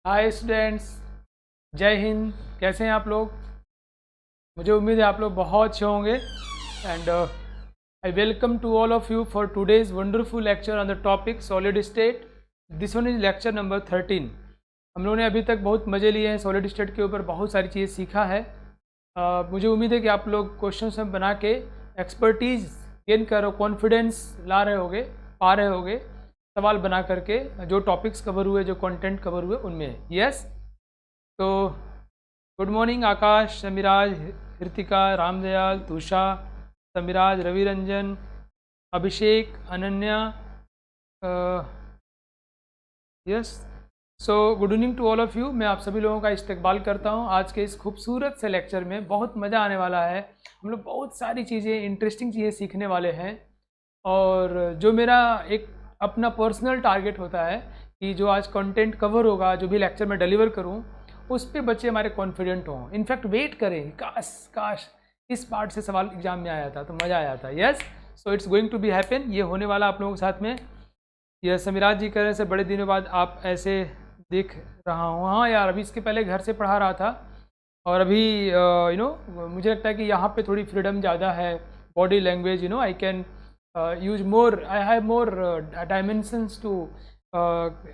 Hi students, जय हिंद। कैसे हैं आप लोग? मुझे उम्मीद है आप लोग बहुत अच्छे होंगे and I welcome to all of you for today's wonderful lecture on the topic solid state. This one is lecture number 13। हम लोगों ने अभी तक बहुत मज़े लिए हैं, सॉलिड स्टेट के ऊपर बहुत सारी चीज़ें सीखा है। मुझे उम्मीद है कि आप लोग क्वेश्चन में बना के एक्सपर्टीज़ गेन करो, कॉन्फिडेंस ला रहे होगे, पा रहे होगे सवाल बना करके जो टॉपिक्स कवर हुए, जो कंटेंट कवर हुए उनमें। यस, तो good morning Akash, Samiraj, Hritika, Ramdayal, Tusha, Samiraj, Raviranjan, Abhishek, Ananya. Yes, so good evening to all of you. मैं आप सभी लोगों का इस्तकबाल करता हूं आज के इस खूबसूरत से लेक्चर में। बहुत मज़ा आने वाला है, हम लोग बहुत सारी चीज़ें, इंटरेस्टिंग चीज़ें सीखने वाले हैं। और जो मेरा एक अपना पर्सनल टारगेट होता है कि जो आज कंटेंट कवर होगा, जो भी लेक्चर में डिलीवर करूं, उस पे बच्चे हमारे कॉन्फिडेंट हों। इनफैक्ट वेट करें, काश इस पार्ट से सवाल एग्जाम में आया था तो मज़ा आया था। Yes, so it's going to be happen, ये होने वाला आप लोगों के साथ में। यह समीराज जी कह रहे हैं बड़े दिनों बाद आप ऐसे देख रहा हूँ। हाँ यार, अभी इसके पहले घर से पढ़ा रहा था और अभी मुझे लगता है कि यहाँ पे थोड़ी फ्रीडम ज़्यादा है, body language, I can use more, I have more dimensions to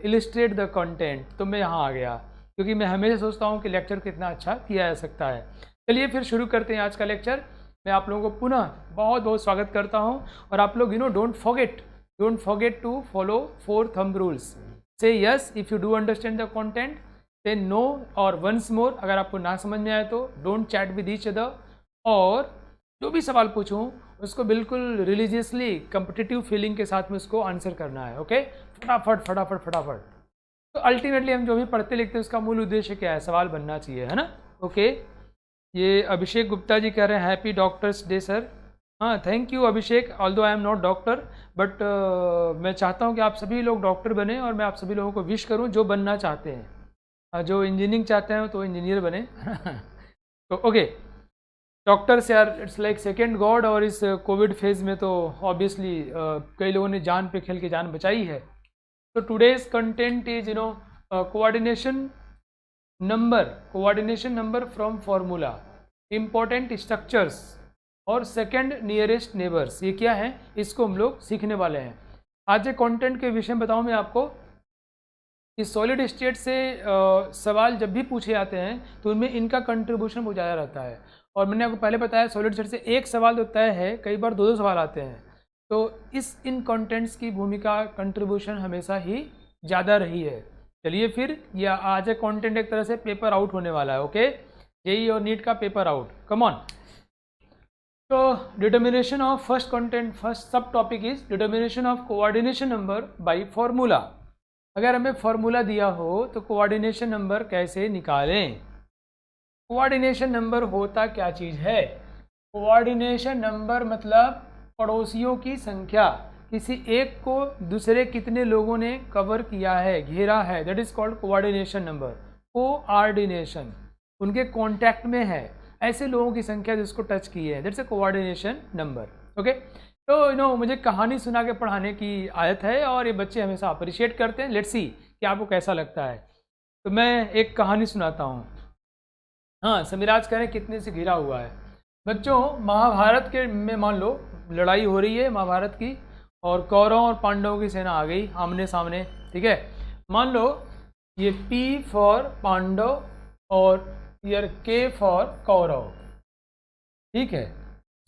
illustrate the content। तो मैं यहाँ आ गया क्योंकि मैं हमेशा सोचता हूँ कि लेक्चर कितना अच्छा किया जा सकता है। चलिए फिर शुरू करते हैं आज का लेक्चर। मैं आप लोगों को पुनः बहुत बहुत स्वागत करता हूँ और आप लोग don't forget to follow 4 thumb rules. Say yes if you do understand the content, say no और वंस मोर अगर आपको ना समझ में आए तो। Don't chat with each other, और जो भी सवाल पूछूं उसको बिल्कुल रिलीजियसली कम्पिटिटिव फीलिंग के साथ में उसको आंसर करना है। ओके, फटाफट। तो अल्टीमेटली हम जो भी पढ़ते लिखते हैं उसका मूल उद्देश्य क्या है? सवाल बनना चाहिए, है ना। ओके, ये अभिषेक गुप्ता जी कह रहे हैं हैप्पी डॉक्टर्स डे सर। हाँ, thank you Abhishek, although I am not doctor but मैं चाहता हूँ कि आप सभी लोग डॉक्टर बने और मैं आप सभी लोगों को विश करूँ जो बनना चाहते हैं। जो इंजीनियरिंग चाहते हैं तो इंजीनियर बने। तो ओके, डॉक्टर्स यार इट्स लाइक सेकेंड गॉड, और इस कोविड फेज़ में तो ऑब्वियसली कई लोगों ने जान पे खेल के जान बचाई है। तो today's content is coordination number from formula, important structures और सेकंड नियरेस्ट नेबर्स। ये क्या है, इसको हम लोग सीखने वाले हैं। आज के कंटेंट के विषय में बताऊँ मैं आपको कि सॉलिड स्टेट से सवाल जब भी पूछे जाते हैं तो उनमें इनका कंट्रीब्यूशन बहुत ज़्यादा रहता है। और मैंने आपको पहले बताया सॉलिड स्टेट से एक सवाल तो तय है, कई बार 2-2 सवाल आते हैं। तो इन कंटेंट्स की भूमिका, कंट्रीब्यूशन हमेशा ही ज़्यादा रही है। चलिए फिर, यह आज का कंटेंट एक तरह से पेपर आउट होने वाला है। ओके, जेईई और नीट का पेपर आउट, कम ऑन। तो determination of first content, first subtopic is determination of coordination number by formula. अगर हमें फार्मूला दिया हो तो कोऑर्डिनेशन नंबर कैसे निकालें? कोऑर्डिनेशन नंबर होता क्या चीज़ है? कोऑर्डिनेशन नंबर मतलब पड़ोसियों की संख्या, किसी एक को दूसरे कितने लोगों ने कवर किया है, घेरा है, that is called coordination number. Coordination, उनके कांटेक्ट में है, ऐसे लोगों की संख्या जिसको टच की है, that's a coordination number. Okay, तो मुझे कहानी सुना के पढ़ाने की आदत है और ये बच्चे हमेशा अप्रिशिएट करते हैं। लेट्स सी कि आपको कैसा लगता है। तो मैं एक कहानी सुनाता हूँ। हाँ, समीराज कह रहे हैं कितने से घिरा हुआ है। बच्चों, महाभारत के में मान लो लड़ाई हो रही है महाभारत की, और कौरवों और पांडवों की सेना आ गई आमने सामने। ठीक है, मान लो ये P फॉर पांडव और ईयर K फॉर कौरव। ठीक है,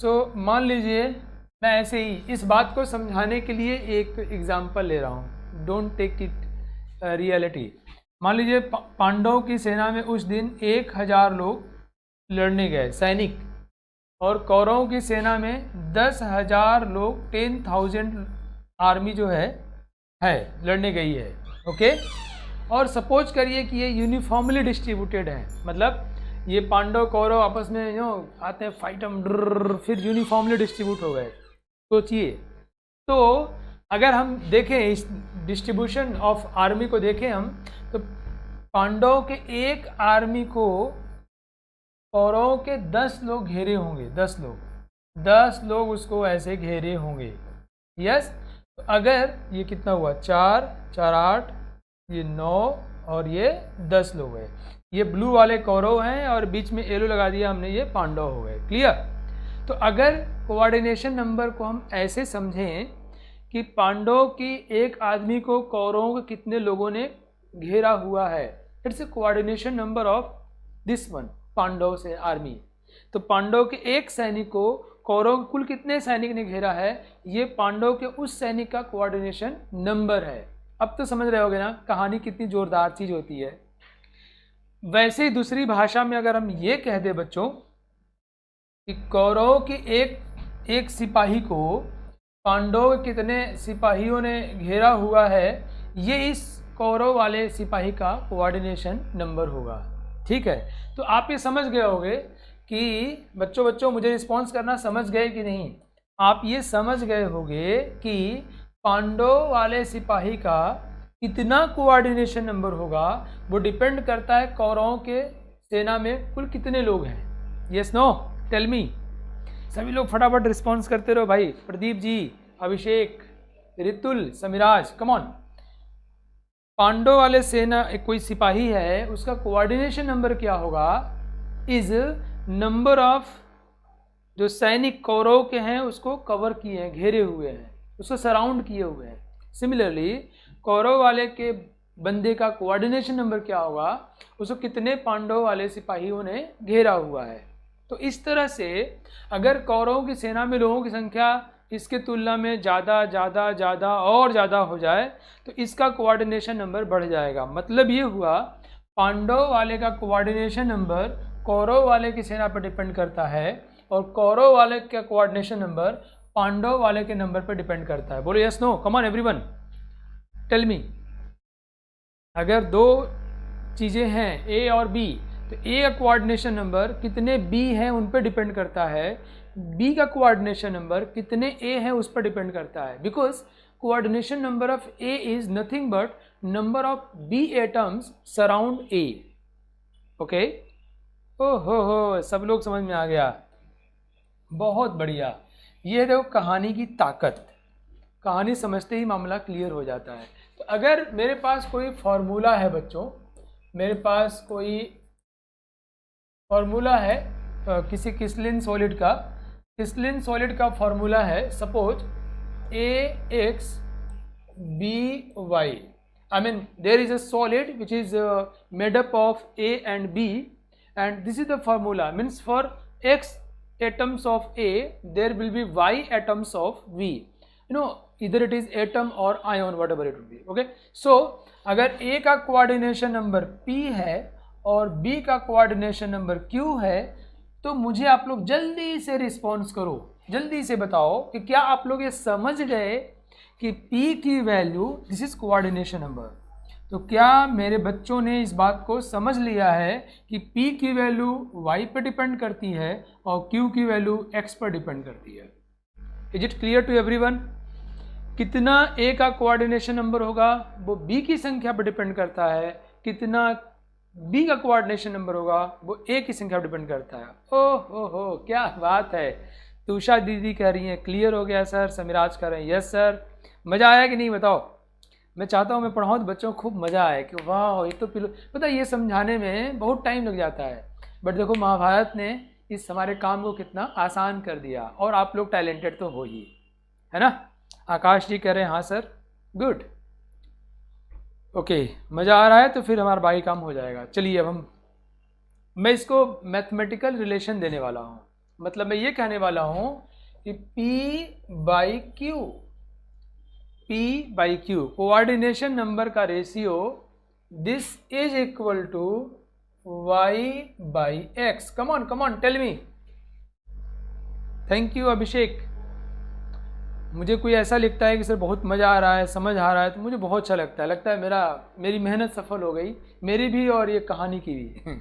सो मान लीजिए मैं ऐसे ही इस बात को समझाने के लिए एक एग्जाम्पल ले रहा हूँ, डोंट टेक इट रियलिटी। मान लीजिए पांडवों की सेना में उस दिन 1000 लोग लड़ने गए सैनिक, और कौरवों की सेना में 10,000 लोग, 10,000 आर्मी जो है लड़ने गई है। ओके, और सपोज करिए कि ये यूनिफॉर्मली डिस्ट्रीब्यूटेड है, मतलब ये पांडव कौरव आपस में आते हैं फाइट, फिर यूनिफॉर्मली डिस्ट्रीब्यूट हो गए। सोचिए, तो अगर हम देखें इस डिस्ट्रीब्यूशन ऑफ आर्मी को देखें हम, तो पांडवों के एक आर्मी को कौरवों के 10 लोग घेरे होंगे। 10 लोग उसको ऐसे घेरे होंगे। यस, तो अगर ये कितना हुआ, 4 4 8, ये 9 और ये 10 लोग हैं। ये ब्लू वाले कौरव हैं और बीच में येलो लगा दिया हमने, ये पांडव हो गए। क्लियर? तो अगर कोऑर्डिनेशन नंबर को हम ऐसे समझें कि पांडव की एक आदमी को कौरवों के कितने लोगों ने घेरा हुआ है, it's a coordination number of this one, Pandav से आर्मी। तो पांडव के एक सैनिक को कौरव कुल कितने सैनिक ने घेरा है, ये पांडव के उस सैनिक का कोऑर्डिनेशन नंबर है। अब तो समझ रहे होगे ना कहानी कितनी जोरदार चीज होती है। वैसे ही दूसरी भाषा में अगर हम ये कह दे बच्चों कि कौरव की एक सिपाही को पांडव कितने सिपाहियों ने घेरा हुआ है, ये इस कौरव वाले सिपाही का कोऑर्डिनेशन नंबर होगा। ठीक है, तो आप ये समझ गए होंगे कि बच्चों मुझे रिस्पॉन्स करना, समझ गए कि नहीं? आप ये समझ गए होंगे कि पांडव वाले सिपाही का कितना कोऑर्डिनेशन नंबर होगा, वो डिपेंड करता है कौरवों के सेना में कुल कितने लोग हैं। Yes no tell me. सभी लोग फटाफट रिस्पॉन्स करते रहो भाई। Pradeep ji, Abhishek, Ritul, Samiraj, come on. पांडव वाले सेना कोई सिपाही है, उसका कोऑर्डिनेशन नंबर क्या होगा? इज नंबर ऑफ जो सैनिक कौरव के हैं उसको कवर किए हैं, घेरे हुए हैं, उसको सराउंड किए हुए हैं। सिमिलरली कौरव वाले के बंदे का कोऑर्डिनेशन नंबर क्या होगा? उसको कितने पांडव वाले सिपाहियों ने घेरा हुआ है। तो इस तरह से अगर कौरवों की सेना में लोगों की संख्या इसके तुलना में ज़्यादा और ज़्यादा हो जाए तो इसका कोऑर्डिनेशन नंबर बढ़ जाएगा। मतलब ये हुआ पांडव वाले का कोऑर्डिनेशन नंबर कौरव वाले की सेना पर डिपेंड करता है और कौरव वाले का कोऑर्डिनेशन नंबर पांडव वाले के नंबर पर डिपेंड करता है। बोलो yes no, come on everyone tell me. अगर दो चीज़ें हैं ए और बी, तो ए का कोऑर्डिनेशन नंबर कितने बी हैं उन पर डिपेंड करता है, बी का कोऑर्डिनेशन नंबर कितने ए हैं उस पर डिपेंड करता है। Because coordination number of A is nothing but number of B atoms surround A. Okay, हो सब लोग समझ में आ गया, बहुत बढ़िया। ये देखो कहानी की ताकत, कहानी समझते ही मामला क्लियर हो जाता है। तो अगर मेरे पास कोई फॉर्मूला है बच्चों, मेरे पास कोई फॉर्मूला है किसी क्रिस्टलिन सॉलिड का, क्रिस्टलिन सॉलिड का फॉर्मूला है suppose AX BY, I mean there is a solid which is made up of A and B and this is the formula, means for X atoms of A there will be Y atoms of V, you know either it is atom or ion whatever it will be. Okay, so अगर A का coordination number P है और B का coordination number Q है तो मुझे आप लोग जल्दी से रिस्पॉन्स करो, जल्दी से बताओ कि क्या आप लोग ये समझ गए कि P की value this is coordination number. तो क्या मेरे बच्चों ने इस बात को समझ लिया है कि P की वैल्यू Y पर डिपेंड करती है और Q की वैल्यू X पर डिपेंड करती है? Is it clear to everyone? कितना A का कोऑर्डिनेशन नंबर होगा वो B की संख्या पर डिपेंड करता है, कितना B का कोऑर्डिनेशन नंबर होगा वो A की संख्या पर डिपेंड करता है। ओह हो क्या बात है। तुषा दीदी कह रही हैं क्लियर हो गया सर, समिराज कह रहे हैं यस सर। मज़ा आया कि नहीं बताओ? मैं चाहता हूँ मैं पढ़ाऊँ तो बच्चों को खूब मज़ा आए कि वाह ये तो पता ये समझाने में बहुत टाइम लग जाता है, बट देखो महाभारत ने इस हमारे काम को कितना आसान कर दिया और आप लोग टैलेंटेड तो हो ही, है ना? आकाश जी कह रहे हैं हाँ सर, गुड, ओके मज़ा आ रहा है तो फिर हमारा बाकी काम हो जाएगा। चलिए अब मैं इसको मैथमेटिकल रिलेशन देने वाला हूँ, मतलब मैं ये कहने वाला हूँ कि P by Q coordination number का ratio this is equal to Y by X। Come on tell me. Thank you Abhishek. मुझे कोई ऐसा लिखता है कि सर बहुत मज़ा आ रहा है, समझ आ रहा है, तो मुझे बहुत अच्छा लगता है मेरी मेहनत सफल हो गई, मेरी भी और ये कहानी की भी।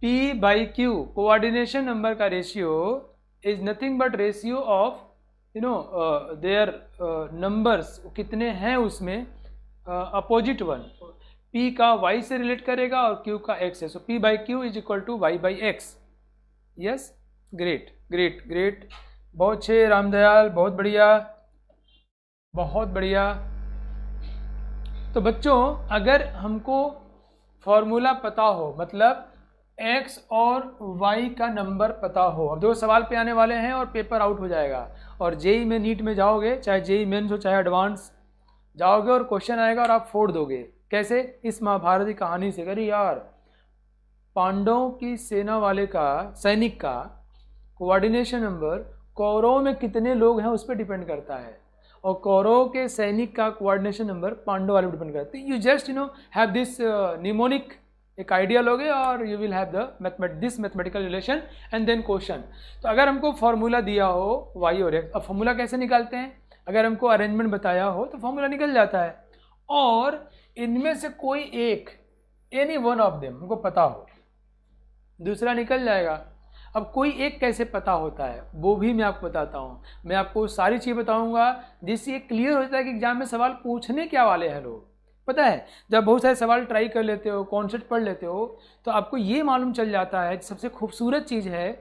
P by Q coordination number का ratio is nothing but ratio of their numbers, कितने हैं उसमें अपोजिट वन। P का Y से रिलेट करेगा और Q का X है, so P by Q is equal to Y by X। Yes, great, बहुत अच्छे रामदयाल, बहुत बढ़िया। तो बच्चों अगर हमको फॉर्मूला पता हो, मतलब x और y का नंबर पता हो, अब दो सवाल पे आने वाले हैं और पेपर आउट हो जाएगा। और जेई में नीट में जाओगे, चाहे जेई मेंस हो चाहे एडवांस, जाओगे और क्वेश्चन आएगा और आप फोड़ दोगे। कैसे? इस महाभारत की कहानी से। अरे यार, पांडवों की सेना वाले का, सैनिक का कोऑर्डिनेशन नंबर कौरवों में कितने लोग हैं उस पर डिपेंड करता है, और कौरवों के सैनिक का कोऑर्डिनेशन नंबर पांडव वाले पर डिपेंड करता है। You just have this mnemonic एक आइडिया लोगे और you will have the this mathematical relation and then question. तो अगर हमको फॉर्मूला दिया हो y और x, अब फॉर्मूला कैसे निकालते हैं? अगर हमको अरेंजमेंट बताया हो तो फॉर्मूला निकल जाता है, और इनमें से कोई एक, एनी वन ऑफ देम हमको पता हो, दूसरा निकल जाएगा। अब कोई एक कैसे पता होता है वो भी मैं आपको बताता हूँ। मैं आपको सारी चीज़ बताऊँगा जिससे ये क्लियर होता है कि एग्जाम में सवाल पूछने क्या वाले हैं लोग। पता है, जब बहुत सारे सवाल ट्राई कर लेते हो, कॉन्सेप्ट पढ़ लेते हो, तो आपको ये मालूम चल जाता है। सबसे खूबसूरत चीज़ है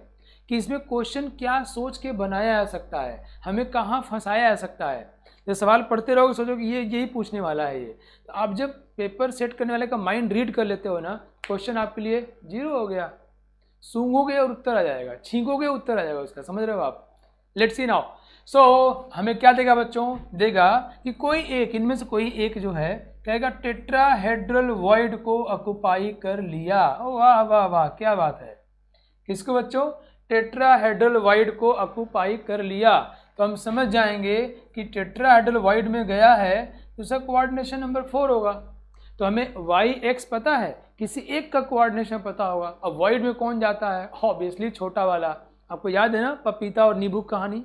कि इसमें क्वेश्चन क्या सोच के बनाया जा सकता है, हमें कहाँ फंसाया जा सकता है। जब सवाल पढ़ते रहोगे सोचो कि ये यही पूछने वाला है ये, तो आप जब पेपर सेट करने वाले का माइंड रीड कर लेते हो ना, क्वेश्चन आपके लिए जीरो हो गया। सूंघोगे और उत्तर आ जाएगा, छींकोगे उत्तर आ जाएगा उसका। समझ रहे हो आप? Let's see now. सो हमें क्या देगा बच्चों? देगा कि कोई एक, इनमें से कोई एक जो है, कहेगा टेट्राहेड्रल वॉइड को ऑक्युपाई कर लिया। ओ वाह वाह वाह, क्या बात है। किसको बच्चों? टेट्राहेड्रल वॉइड को ऑक्युपाई कर लिया। तो हम समझ जाएंगे कि टेट्राहेड्रल वॉइड में गया है तो उसका कोऑर्डिनेशन नंबर 4 होगा। तो हमें y x पता है, किसी एक का कोऑर्डिनेशन पता होगा। अब वॉइड में कौन जाता है? ऑब्वियसली छोटा वाला। आपको याद है ना पपीता और नींबू कहानी?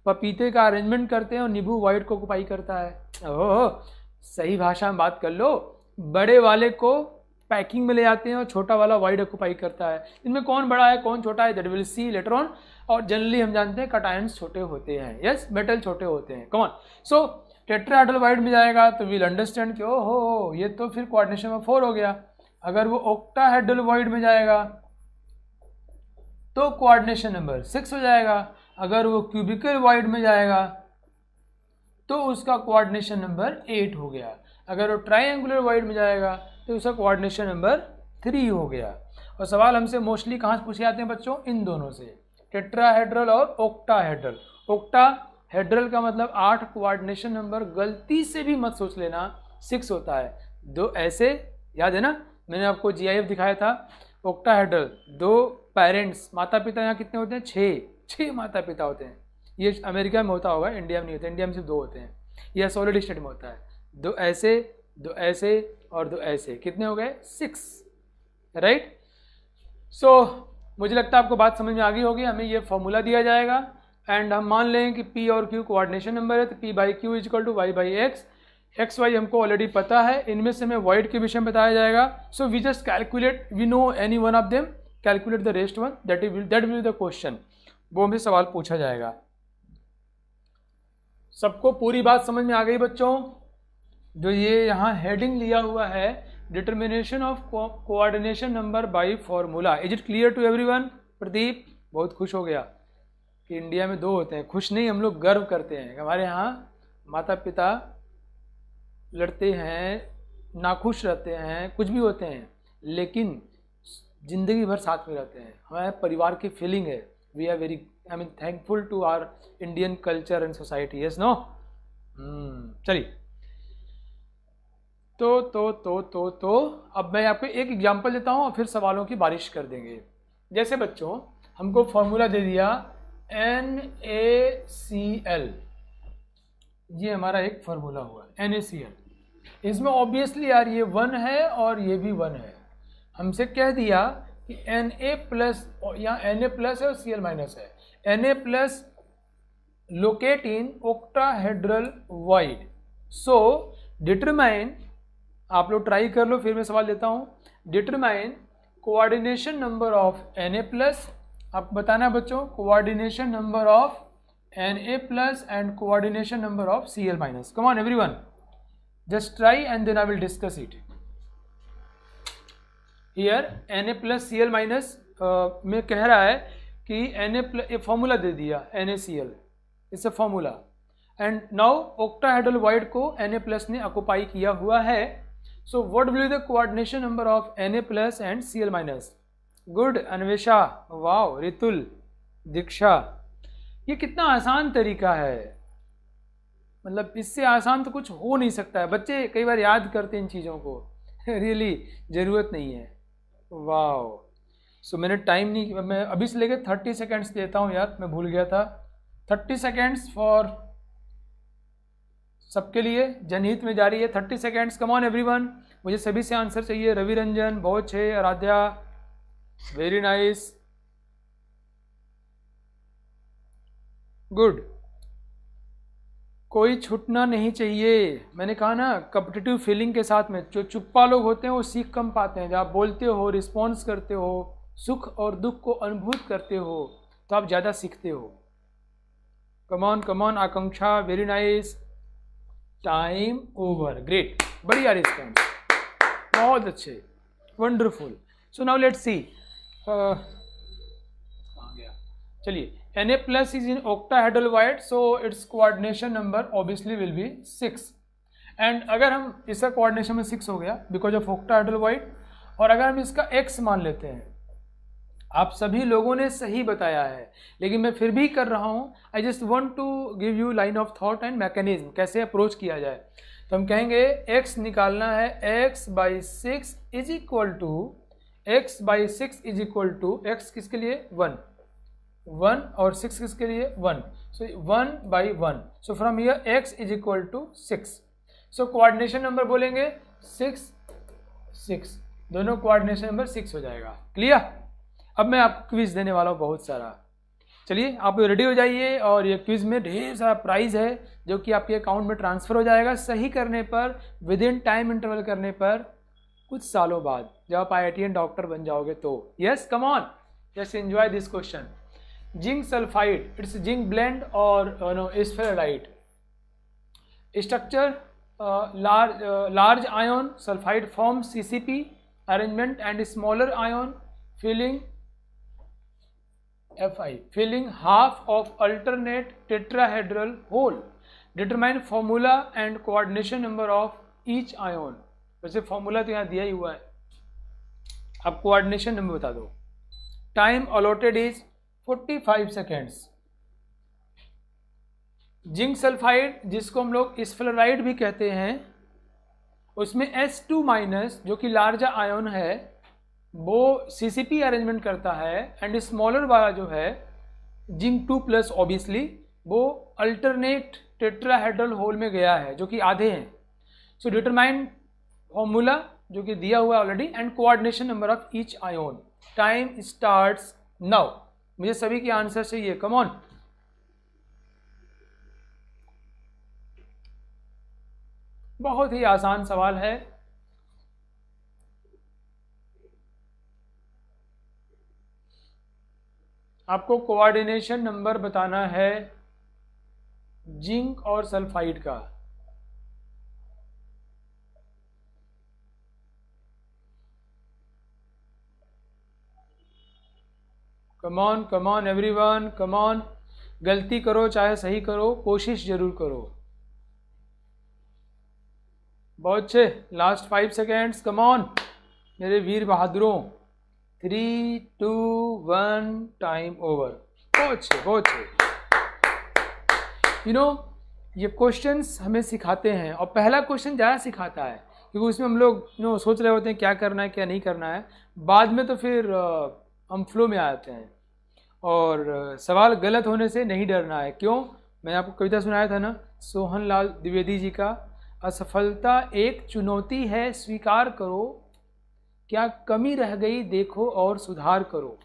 पपीते का अरेंजमेंट करते हैं और नींबू वॉइड को ऑक्युपाई करता है। ओह, सही भाषा में बात कर लो। बड़े वाले को पैकिंग में ले जाते हैं और छोटा वाला वाइड ऑक्युपाई करता है। इनमें कौन बड़ा है कौन छोटा है, that will see later on. और जनरली हम जानते हैं कटायंस छोटे होते हैं, यस, मेटल छोटे होते हैं। Come on. So tetrahedral void में जाएगा तो विल अंडरस्टैंड कि ओहो, ये तो फिर कोऑर्डिनेशन में 4 हो गया। अगर वो ऑक्टाहेड्रल वाइड में जाएगा तो कोऑर्डिनेशन नंबर 6 हो जाएगा। अगर वो क्यूबिकल वाइड में जाएगा तो उसका कोऑर्डिनेशन नंबर 8 हो गया। अगर वो ट्रायंगुलर वाइड में जाएगा तो उसका कोऑर्डिनेशन नंबर 3 हो गया। और सवाल हमसे मोस्टली कहाँ से पूछे जाते हैं बच्चों? इन दोनों से, टेट्राहेड्रल और ऑक्टाहेड्रल। ऑक्टाहेड्रल का मतलब 8 कोऑर्डिनेशन नंबर, गलती से भी मत सोच लेना 6 होता है। दो ऐसे, याद है ना, मैंने आपको GIF दिखाया था। ऑक्टाहेड्रल, 2 पेरेंट्स, माता पिता यहाँ कितने होते हैं? 6 माता पिता होते हैं। ये अमेरिका में होता होगा, इंडिया में नहीं होता। इंडिया में सिर्फ 2 होते हैं। यह सॉलिड स्टेट में होता है। 2 ऐसे, 2 ऐसे और 2 ऐसे, कितने हो गए? 6, राइट। सो मुझे लगता है आपको बात समझ में आ गई होगी। हमें ये फॉर्मूला दिया जाएगा एंड हम मान लें कि P और Q कोऑर्डिनेशन नंबर है, तो P/Q = y/x। एक्स वाई हमको ऑलरेडी पता है। इनमें से हमें वाइड के विषय में बताया जाएगा। So we just calculate, we know any one of them, calculate the rest one, that will the question. वो हमें सवाल पूछा जाएगा। सबको पूरी बात समझ में आ गई बच्चों? जो ये यहाँ हेडिंग लिया हुआ है, determination of coordination number by formula, is it clear to everyone? Pradeep बहुत खुश हो गया कि इंडिया में 2 होते हैं। खुश नहीं, हम लोग गर्व करते हैं। हमारे यहाँ माता पिता लड़ते हैं, नाखुश रहते हैं, कुछ भी होते हैं, लेकिन जिंदगी भर साथ में रहते हैं। हमारे परिवार की फीलिंग है। We are very thankful to our Indian culture and society, yes no? चलिए, तो अब मैं आपको एक एग्जांपल देता हूँ और फिर सवालों की बारिश कर देंगे। जैसे बच्चों हमको फॉर्मूला दे दिया NaCl, ये हमारा एक फॉर्मूला हुआ NaCl। इसमें ऑब्वियसली यार ये 1 है और ये भी 1 है। हमसे कह दिया कि Na+, यहाँ Na+ है और Cl- है। Na+ locate in octahedral wide. So determine, आप लोग ट्राई कर लो, फिर मैं सवाल देता हूँ। Determine coordination number of Na+, आपको बताना है बच्चों coordination number of Na+ and coordination number of Cl-। Come on everyone, just try and then I will discuss it. Here Na+ Cl- में कह रहा है कि Na+, फॉर्मूला दे दिया NaCl, it's a formula. And now octahedral void को Na+ ने occupy किया हुआ है. So what will be the coordination number of Na+ and Cl-? Good Anvesha, wow, Ritul, Diksha, ये कितना आसान तरीका है, मतलब इससे आसान तो कुछ हो नहीं सकता है. बच्चे कई बार याद करते हैं इन चीज़ों को, रियली ज़रूरत नहीं है. वाओ. सो मैंने टाइम नहीं, मैं अभी से लेकर 30 सेकेंड्स देता हूँ यार, मैं भूल गया था. 30 सेकेंड्स फॉर सबके लिए, जनहित में जारी है. 30 सेकेंड्स, कम ऑन एवरीवन. मुझे सभी से आंसर चाहिए. रवि रंजन बहुत अच्छे, आराध्या वेरी नाइस, गुड. कोई छूटना नहीं चाहिए. मैंने कहा ना, कॉम्पिटिटिव फीलिंग के साथ में जो चुप्पा लोग होते हैं वो सीख कम पाते हैं. जब आप बोलते हो, रिस्पॉन्स करते हो, सुख और दुख को अनुभूत करते हो, तो आप ज़्यादा सीखते हो. Come on come on Akanksha, very nice. Time over, great, बढ़िया रिस्पॉन्स, बहुत अच्छे, wonderful. So now let's see, कहाँ गया, चलिए. Na+ is in octahedral void, so its coordination number obviously will be 6. and अगर हम इसका coordination में 6 हो गया because of octahedral void, और अगर हम इसका x मान लेते हैं, आप सभी लोगों ने सही बताया है, लेकिन मैं फिर भी कर रहा हूँ. I just want to give you line of thought and mechanism, कैसे अप्रोच किया जाए. तो हम कहेंगे x निकालना है, x/6 is equal to x किसके लिए 1 और 6 किसके लिए 1, so 1/1. So from here x is equal to 6. So coordination number बोलेंगे 6, दोनों कोऑर्डिनेशन नंबर 6 हो जाएगा. क्लियर. अब मैं आपको क्विज देने वाला हूँ बहुत सारा. चलिए आप रेडी हो जाइए, और ये क्विज में ढेर सारा प्राइज है जो कि आपके अकाउंट में ट्रांसफर हो जाएगा सही करने पर, विद इन टाइम इंटरवल करने पर, कुछ सालों बाद जब आप IITian डॉक्टर बन जाओगे तो. Yes, come on, just enjoy this question. Zinc sulphide, it's zinc blende और sphalerite. Structure large ion sulfide forms CCP arrangement and smaller ion filling Fi, filling half of alternate tetrahedral hole. Determine formula and coordination number of each ion. वैसे formula तो यहाँ दिया ही हुआ है, अब coordination number बता दो. Time allotted is 45 seconds. Zinc sulphide, जिसको हम लोग स्फेराइड भी कहते हैं, उसमें S2- जो कि लार्ज आयन है, वो CCP अरेंजमेंट करता है, एंड स्मॉलर वाला जो है जिंक 2+, ऑब्वियसली वो अल्टरनेट टेट्राहेड्रल होल में गया है, जो कि आधे हैं. सो डिटरमाइन फॉर्मूला जो कि दिया हुआ है already, and coordination number of each ion. Time starts now. मुझे सभी के आंसर चाहिए, कम ऑन. बहुत ही आसान सवाल है. आपको कोऑर्डिनेशन नंबर बताना है जिंक और सल्फाइड का. कम ऑन एवरीवन, कम ऑन. गलती करो चाहे सही करो, कोशिश जरूर करो. बहुत अच्छे. लास्ट 5 सेकेंड्स, कम ऑन मेरे वीर बहादुरों. 3, 2, 1, टाइम ओवर. बहुत अच्छे, बहुत अच्छे. ये क्वेश्चंस हमें सिखाते हैं, और पहला क्वेश्चन ज़्यादा सिखाता है, क्योंकि उसमें हम लोग सोच रहे होते हैं क्या करना है क्या नहीं करना है. बाद में तो फिर हम फ्लो में आ जाते हैं, और सवाल गलत होने से नहीं डरना है. क्यों? मैंने आपको कविता सुनाया था ना, सोहन लाल द्विवेदी जी का, असफलता एक चुनौती है स्वीकार करो, क्या कमी रह गई देखो और सुधार करो.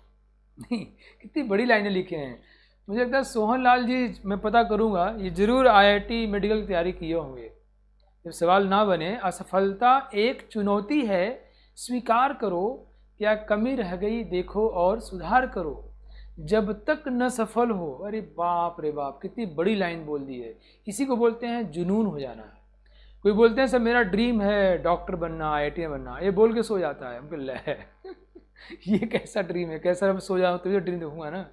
नहीं, कितनी बड़ी लाइनें लिखे हैं. मुझे लगता है सोहन लाल जी, मैं पता करूँगा, ये जरूर IIT मेडिकल की तैयारी किए होंगे. जब सवाल ना बने, असफलता एक चुनौती है स्वीकार करो, क्या कमी रह गई देखो और सुधार करो, जब तक न सफल हो. अरे बाप रे बाप, कितनी बड़ी लाइन बोल दी है. इसी को बोलते हैं जुनून हो जाना. कोई बोलते हैं सर मेरा ड्रीम है डॉक्टर बनना, IIT बनना, ये बोल के सो जाता है. हमको ये कैसा ड्रीम है, कैसा अब सो जाऊँ तो ड्रीम देखूंगा ना.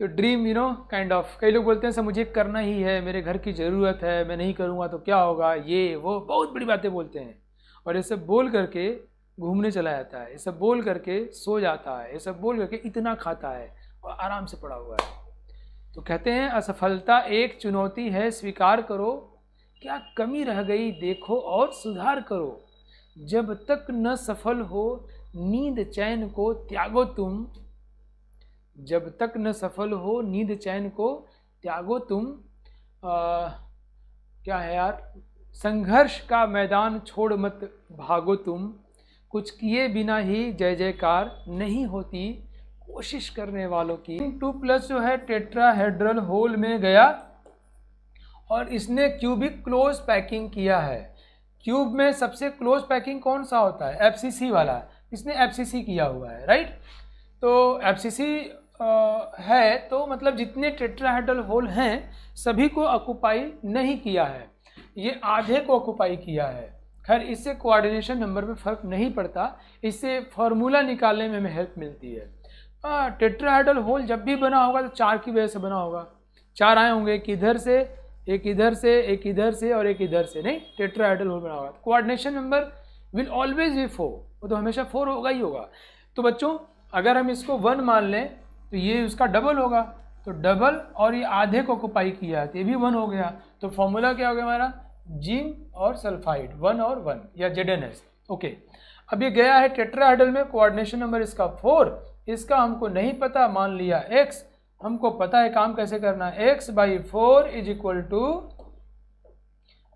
तो ड्रीम काइंड ऑफ, कई लोग बोलते हैं सर मुझे करना ही है, मेरे घर की ज़रूरत है, मैं नहीं करूँगा तो क्या होगा, ये वो बहुत बड़ी बातें बोलते हैं। और ये सब बोल करके घूमने चला जाता है, ये सब बोल करके सो जाता है, ये सब बोल करके इतना खाता है और आराम से पड़ा हुआ है। तो कहते हैं असफलता एक चुनौती है, स्वीकार करो, क्या कमी रह गई देखो और सुधार करो, जब तक न सफल हो नींद चैन को त्यागो तुम, जब तक न सफल हो नींद चैन को त्यागो तुम, क्या है यार, संघर्ष का मैदान छोड़ मत भागो तुम, कुछ किए बिना ही जय जयकार नहीं होती कोशिश करने वालों की। 2+ जो है टेट्राहेड्रल होल में गया और इसने क्यूबिक क्लोज पैकिंग किया है। क्यूब में सबसे क्लोज पैकिंग कौन सा होता है, FCC वाला, इसने FCC किया हुआ है, राइट। तो FCC है तो मतलब जितने टेट्राहेड्रल होल हैं सभी को ऑक्युपाई नहीं किया है, ये आधे को ऑक्युपाई किया है। खैर इससे कोऑर्डिनेशन नंबर पे फर्क नहीं पड़ता, इससे फार्मूला निकालने में हमें हेल्प मिलती है। टेट्राहेड्रल होल जब भी बना होगा तो 4 की वजह से बना होगा, 4 आए होंगे, एक इधर से, एक इधर से, एक इधर से और एक इधर से, नहीं टेट्राहेड्रल होल बना होगा। Coordination number will always be 4, वो तो हमेशा 4 होगा ही होगा। तो बच्चों अगर हम इसको 1 मान लें तो ये उसका डबल होगा, तो डबल और ये आधे को ऑक्युपाई किया है तो ये भी 1 हो गया। तो फॉर्मूला क्या हो गया हमारा, जिंक और सल्फाइड 1 और 1 या ZnS। ओके, अब ये गया है टेट्राहेड्रल में, कोऑर्डिनेशन नंबर इसका 4, इसका हमको नहीं पता, मान लिया x, हमको पता है काम कैसे करना है, x/4 इज इक्वल टू,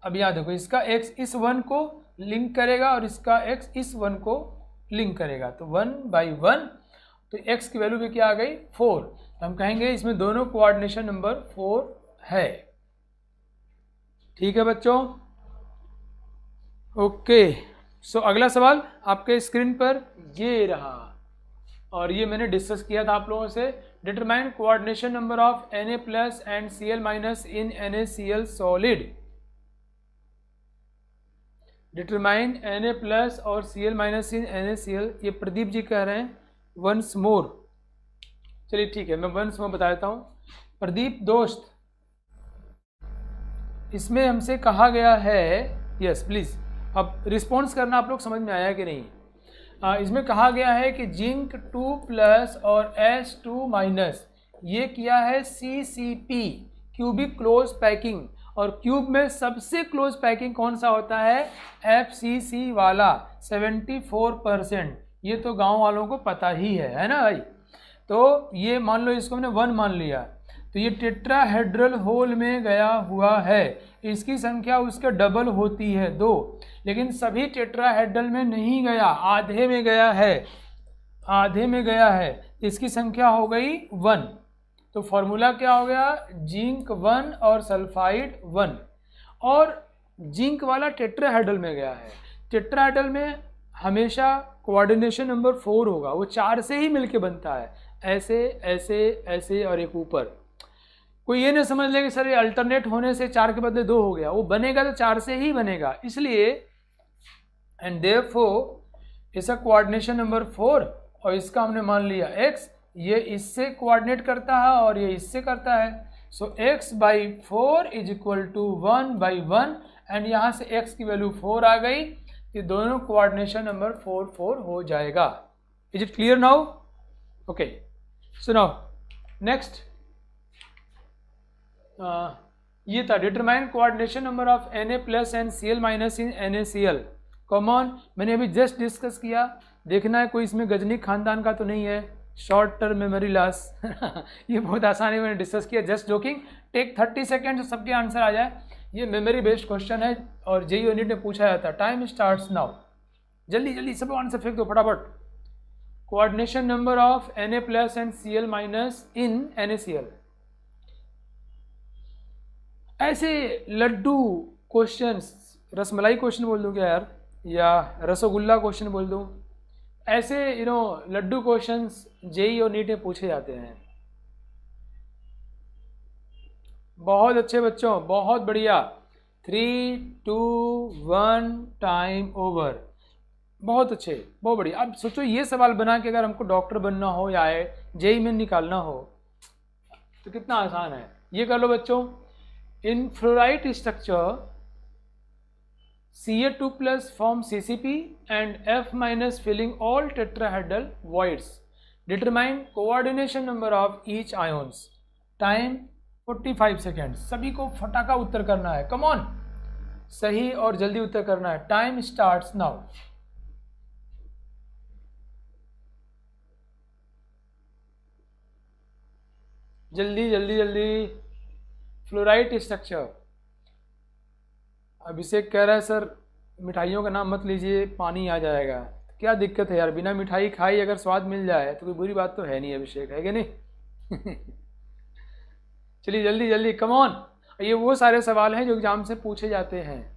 अब यहाँ देखो इसका x इस 1 को लिंक करेगा और इसका x इस 1 को लिंक करेगा, तो 1/1, तो x की वैल्यू भी क्या आ गई 4। तो हम कहेंगे इसमें दोनों कोऑर्डिनेशन नंबर 4 है। ठीक है बच्चों, ओके। सो अगला सवाल आपके स्क्रीन पर ये रहा और ये मैंने डिस्कस किया था आप लोगों से, determine coordination number of Na+ and Cl- in NaCl solid. Determine Na+ और Cl- इन NaCl, ये प्रदीप जी कह रहे हैं वंस मोर। चलिए ठीक है, मैं वंस मोर बता देता हूँ। प्रदीप दोस्त, इसमें हमसे कहा गया है, यस प्लीज़ अब रिस्पॉन्स करना, आप लोग समझ में आया कि नहीं। इसमें कहा गया है कि जिंक 2+ और S2- ये किया है CCP क्यूबिक क्लोज पैकिंग, और क्यूब में सबसे क्लोज पैकिंग कौन सा होता है, FCC वाला 74%। ये तो गांव वालों को पता ही है ना भाई। तो ये मान लो इसको हमने 1 मान लिया, तो ये टेट्राहेड्रल होल में गया हुआ है, इसकी संख्या उसके डबल होती है 2, लेकिन सभी टेट्राहेड्रल में नहीं गया, आधे में गया है, आधे में गया है, इसकी संख्या हो गई 1। तो फॉर्मूला क्या हो गया, जिंक 1 और सल्फाइड 1, और जिंक वाला टेट्राहेड्रल में गया है। टेट्राहेड्रल में हमेशा कोऑर्डिनेशन नंबर 4 होगा, वो 4 से ही मिलके बनता है, ऐसे ऐसे ऐसे और एक ऊपर। कोई ये नहीं समझ ले कि सर ये अल्टरनेट होने से 4 के बदले 2 हो गया, वो बनेगा तो 4 से ही बनेगा, इसलिए एंड देयरफॉर इसका कोऑर्डिनेशन नंबर 4 और इसका हमने मान लिया x, ये इससे कोऑर्डिनेट करता है और ये इससे करता है। So x/4 is equal to 1/1 and यहाँ से x की वैल्यू 4 आ गई, ये दोनों कोऑर्डिनेशन नंबर 4 हो जाएगा। Is it clear now? Okay, so now next ये था determine coordination number of Na+ and Cl- in NaCl। Common मैंने अभी जस्ट डिस्कस किया, देखना है कोई इसमें गजनी खानदान का तो नहीं है, शॉर्ट टर्म मेमोरी लॉस ये बहुत आसानी मैंने डिस्कस किया, जस्ट जोकिंग, टेक 30 सेकेंड सबके आंसर आ जाए। ये मेमोरी बेस्ड क्वेश्चन है और JEE यूनिट में पूछा जाता है। टाइम स्टार्ट्स नाउ, जल्दी जल्दी सब आंसर फेंक दो फटाफट। Coordination number of Na+ and Cl- in NaCl। ऐसे लड्डू क्वेश्चंस, रसमलाई क्वेश्चन बोल दूं क्या यार, या रसगुल्ला क्वेश्चन बोल दूं, ऐसे लड्डू क्वेश्चंस JEE और नीट में पूछे जाते हैं। बहुत अच्छे बच्चों, बहुत बढ़िया। 3, 2, 1 टाइम ओवर। बहुत अच्छे, बहुत बढ़िया। अब सोचो ये सवाल बना के अगर हमको डॉक्टर बनना हो या JEE में निकालना हो, तो कितना आसान है, ये कर लो बच्चों। In fluoride structure Ca2 plus form CCP and F minus filling all tetrahedral voids. Determine coordination number of each ions. Time 45 seconds. सभी को फटाका उत्तर करना है, कम ऑन, सही और जल्दी उत्तर करना है। Time starts now. जल्दी जल्दी जल्दी। Fluoride structure. अभिषेक कह रहा है सर मिठाइयों का नाम मत लीजिए, पानी आ जाएगा। क्या दिक्कत है यार, बिना मिठाई खाई अगर स्वाद मिल जाए तो कोई बुरी बात तो है नहीं अभिषेक, है कि नहीं? चलिए जल्दी जल्दी, कम ऑन। ये वो सारे सवाल हैं जो एग्जाम से पूछे जाते हैं।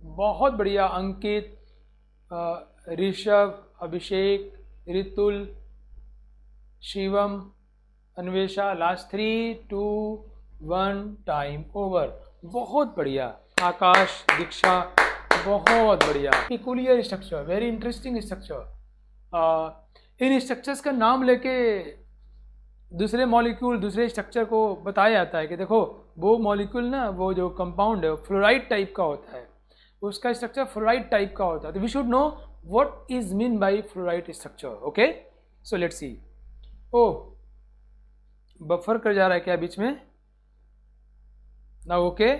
बहुत बढ़िया Ankit, Rishabh, Abhishek, Ritul, Shivam, Anvesha. Last 3, 2, 1, time over. बहुत बढ़िया आकाश, दीक्षा, बहुत बढ़िया। Peculiar structure, very interesting structure. In structures का नाम लेके दूसरे मॉलिक्यूल, दूसरे स्ट्रक्चर को बताया जाता है कि देखो वो मॉलिक्यूल ना, वो जो कंपाउंड है फ्लोराइड टाइप का होता है, उसका स्ट्रक्चर फ्लोराइड टाइप का होता है। तो we should know what is mean by fluoride structure. Okay, so let's see. Oh, buffer कर जा रहा है क्या बीच में ना? ओके,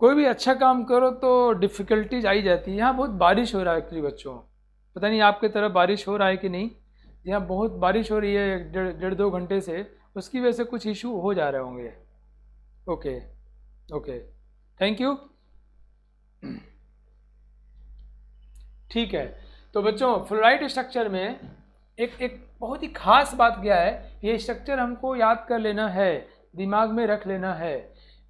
कोई भी अच्छा काम करो तो डिफ़िकल्टीज आई जाती है। यहाँ बहुत बारिश हो रहा है एक्चुअली बच्चों, पता नहीं आपके तरफ बारिश हो रहा है कि नहीं। यहाँ बहुत बारिश हो रही है 1.5-2 घंटे से, उसकी वजह से कुछ इशू हो जा रहे होंगे। Okay okay, thank you. ठीक है, तो बच्चों फ्लोराइड स्ट्रक्चर में एक बहुत ही खास बात क्या है, ये स्ट्रक्चर हमको याद कर लेना है, दिमाग में रख लेना है।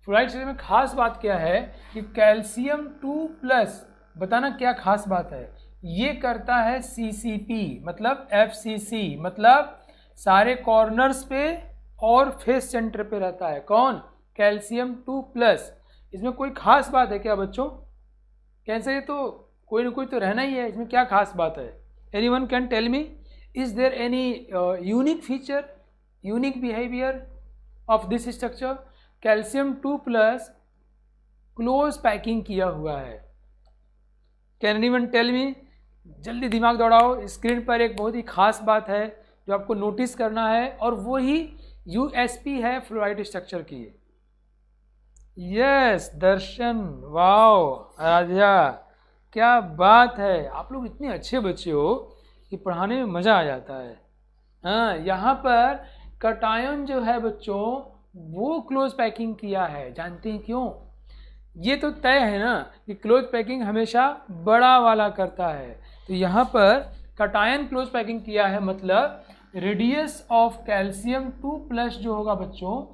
फ्लोराइड स्ट्रक्चर में खास बात क्या है कि कैल्शियम 2+, बताना क्या खास बात है। ये करता है CCP मतलब FCC, मतलब सारे कॉर्नर्स पे और फेस सेंटर पे रहता है। कौन? कैल्शियम 2+। इसमें कोई खास बात है क्या बच्चों? कैसे, ये तो कोई ना कोई तो रहना ही है, इसमें क्या खास बात है? Anyone can tell me, is there any unique feature, unique behaviour of this structure? Calcium 2+ close packing किया हुआ है। Can anyone tell me? जल्दी दिमाग दौड़ाओ। स्क्रीन पर एक बहुत ही खास बात है जो आपको नोटिस करना है, और वो ही USP है फ्लोराइड स्ट्रक्चर की। यस दर्शन, वाओ, राजा, क्या बात है, आप लोग इतने अच्छे बच्चे हो कि पढ़ाने में मज़ा आ जाता है। हाँ, यहाँ पर कटायन जो है बच्चों वो क्लोज पैकिंग किया है। जानते हैं क्यों? ये तो तय है ना कि क्लोज पैकिंग हमेशा बड़ा वाला करता है, तो यहाँ पर कटायन क्लोज पैकिंग किया है, मतलब रेडियस ऑफ कैल्शियम 2+ जो होगा बच्चों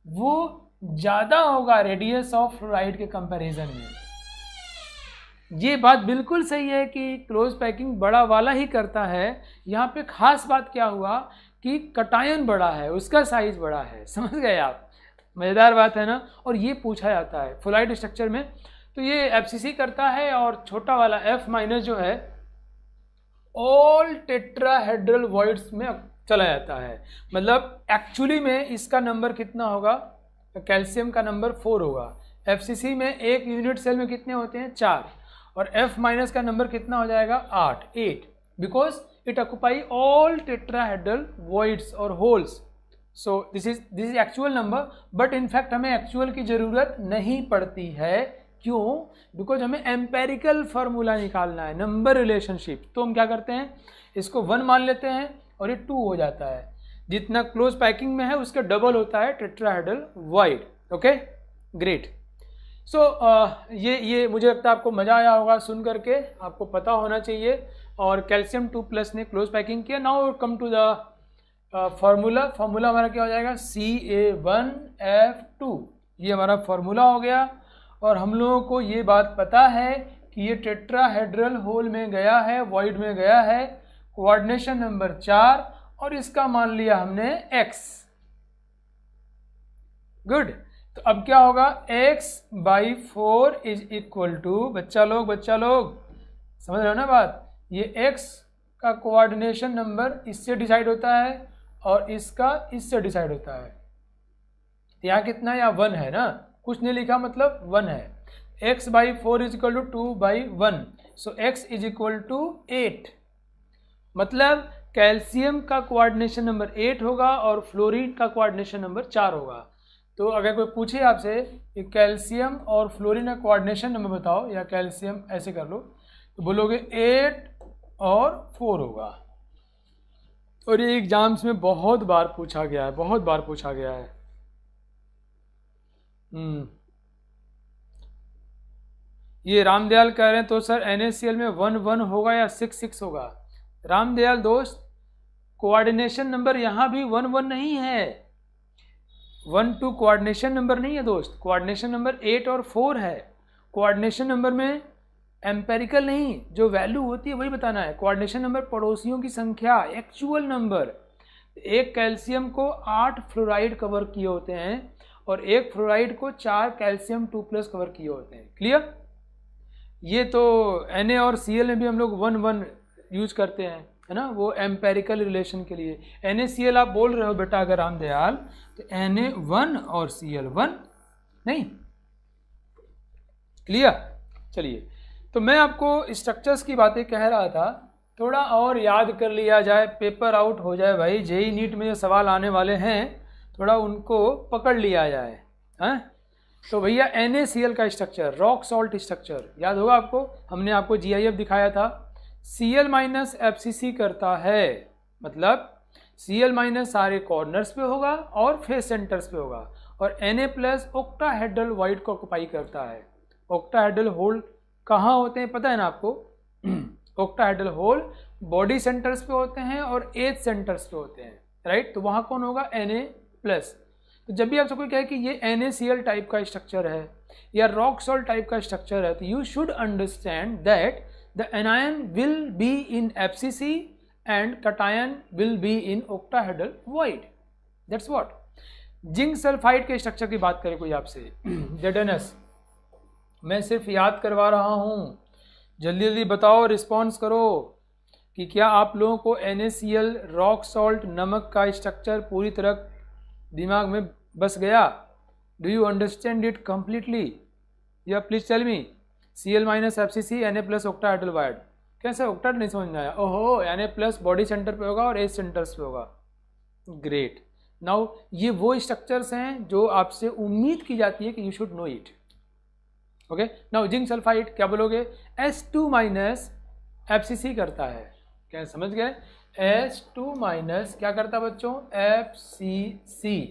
वो ज़्यादा होगा रेडियस ऑफ फ्लोराइड के कंपैरिजन में। ये बात बिल्कुल सही है कि क्लोज पैकिंग बड़ा वाला ही करता है। यहाँ पे खास बात क्या हुआ कि कटायन बड़ा है, उसका साइज बड़ा है। समझ गए आप? मज़ेदार बात है ना। और ये पूछा जाता है फ्लोराइड स्ट्रक्चर में, तो ये FCC करता है, और छोटा वाला F- जो है ऑल टेट्राहेड्रल वॉइड्स में चला जाता है। मतलब एक्चुअली में इसका नंबर कितना होगा? कैल्शियम का नंबर 4 होगा। FCC में एक यूनिट सेल में कितने होते हैं? 4। और F- का नंबर कितना हो जाएगा? 8, because it occupy all tetrahedral voids और holes. So this is actual number, but in fact हमें एक्चुअल की ज़रूरत नहीं पड़ती है। क्यों? बिकॉज हमें एम्पेरिकल फार्मूला निकालना है, नंबर रिलेशनशिप। तो हम क्या करते हैं, इसको 1 मान लेते हैं और ये 2 हो जाता है। जितना क्लोज पैकिंग में है उसका डबल होता है tetrahedral void. Okay, great. So ये मुझे लगता है आपको मज़ा आया होगा सुन करके, आपको पता होना चाहिए। और कैल्शियम 2+ ने क्लोज पैकिंग किया। Now come to the formula हमारा क्या हो जाएगा? Ca1F2, ये हमारा फार्मूला हो गया। और हम लोगों को ये बात पता है कि ये टेट्राहेड्रल होल में गया है, वॉइड में गया है, कोऑर्डिनेशन नंबर 4, और इसका मान लिया हमने x। गुड। तो अब क्या होगा? x/4 इज इक्वल टू, बच्चा लोग समझ रहे हो ना बात? ये x का कोऑर्डिनेशन नंबर इससे डिसाइड होता है और इसका इससे डिसाइड होता है। यहाँ कितना है, यहाँ 1 है ना, कुछ नहीं लिखा मतलब 1 है। x/4 is equal to 2/1, so x is equal to 8। मतलब कैल्शियम का कोऑर्डिनेशन नंबर 8 होगा और फ्लोरीन का कोऑर्डिनेशन नंबर 4 होगा। तो अगर कोई पूछे आपसे कि कैल्शियम और फ्लोरीन का कोऑर्डिनेशन नंबर बताओ, या कैल्शियम ऐसे कर लो, तो बोलोगे 8 और 4 होगा। और ये एग्जाम्स में बहुत बार पूछा गया है, बहुत बार पूछा गया है। ये रामदयाल कह रहे हैं तो सर NaCl में 1 होगा या 6 होगा। रामदयाल दोस्त, कोऑर्डिनेशन नंबर यहाँ भी 1 नहीं है, 1 2 कोऑर्डिनेशन नंबर नहीं है दोस्त, कोऑर्डिनेशन नंबर 8 और 4 है। कोऑर्डिनेशन नंबर में एम्पेरिकल नहीं, जो वैल्यू होती है वही बताना है। कोऑर्डिनेशन नंबर पड़ोसियों की संख्या, एक्चुअल नंबर। एक कैल्शियम को 8 फ्लोराइड कवर किए होते हैं और एक फ्लोराइड को 4 कैल्शियम 2+ कवर किए होते हैं। क्लियर? ये तो Na और Cl में भी हम लोग 1 यूज करते हैं, है ना, वो एम्पेरिकल रिलेशन के लिए। NaCl आप बोल रहे हो बेटा अगर रामदयाल, तो Na1 और Cl1 नहीं। क्लियर? चलिए, तो मैं आपको स्ट्रक्चर्स की बातें कह रहा था, थोड़ा और याद कर लिया जाए, पेपर आउट हो जाए भाई। जेई नीट में जो सवाल आने वाले हैं थोड़ा उनको पकड़ लिया जाए, हैं? तो भैया NaCl का स्ट्रक्चर, रॉक सॉल्ट स्ट्रक्चर याद होगा आपको, हमने आपको GIF दिखाया था। Cl- FCC करता है, मतलब Cl- सारे कॉर्नर्स पे होगा और फेस सेंटर्स पे होगा, और Na+ ऑक्टाहेड्रल वॉइड को ऑक्युपाई करता है। ऑक्टाहेड्रल होल कहाँ होते हैं पता है ना आपको? ऑक्टाहेड्रल होल बॉडी सेंटर्स पे होते हैं और एज सेंटर्स पे होते हैं, राइट? तो वहाँ कौन होगा? Na+। तो जब भी आपसे कोई कहे कि ये NaCl टाइप का स्ट्रक्चर है या रॉक सॉल्ट टाइप का स्ट्रक्चर है, तो you should understand that the anion will be in FCC and cation will be in octahedral void. That's what. Zinc sulphide के स्ट्रक्चर की बात करें कोई आपसे, ZnS, मैं सिर्फ याद करवा रहा हूँ, जल्दी जल्दी बताओ, रिस्पॉन्स करो कि क्या आप लोगों को NaCl रॉक सॉल्ट नमक का स्ट्रक्चर पूरी तरह दिमाग में बस गया? Do you understand it completely? या please tell me. Cl- FCC Na+ octahedral void, कैसे ऑक्टाहेड नहीं समझ में आया? ओहो, Na+ बॉडी सेंटर पे होगा और एज सेंटर्स पे होगा। ग्रेट। नाउ ये वो स्ट्रक्चर्स हैं जो आपसे उम्मीद की जाती है कि you should know it. Okay, now zinc sulphide क्या बोलोगे? S2- FCC करता है, क्या समझ गए? S2- क्या करता है बच्चों? FCC।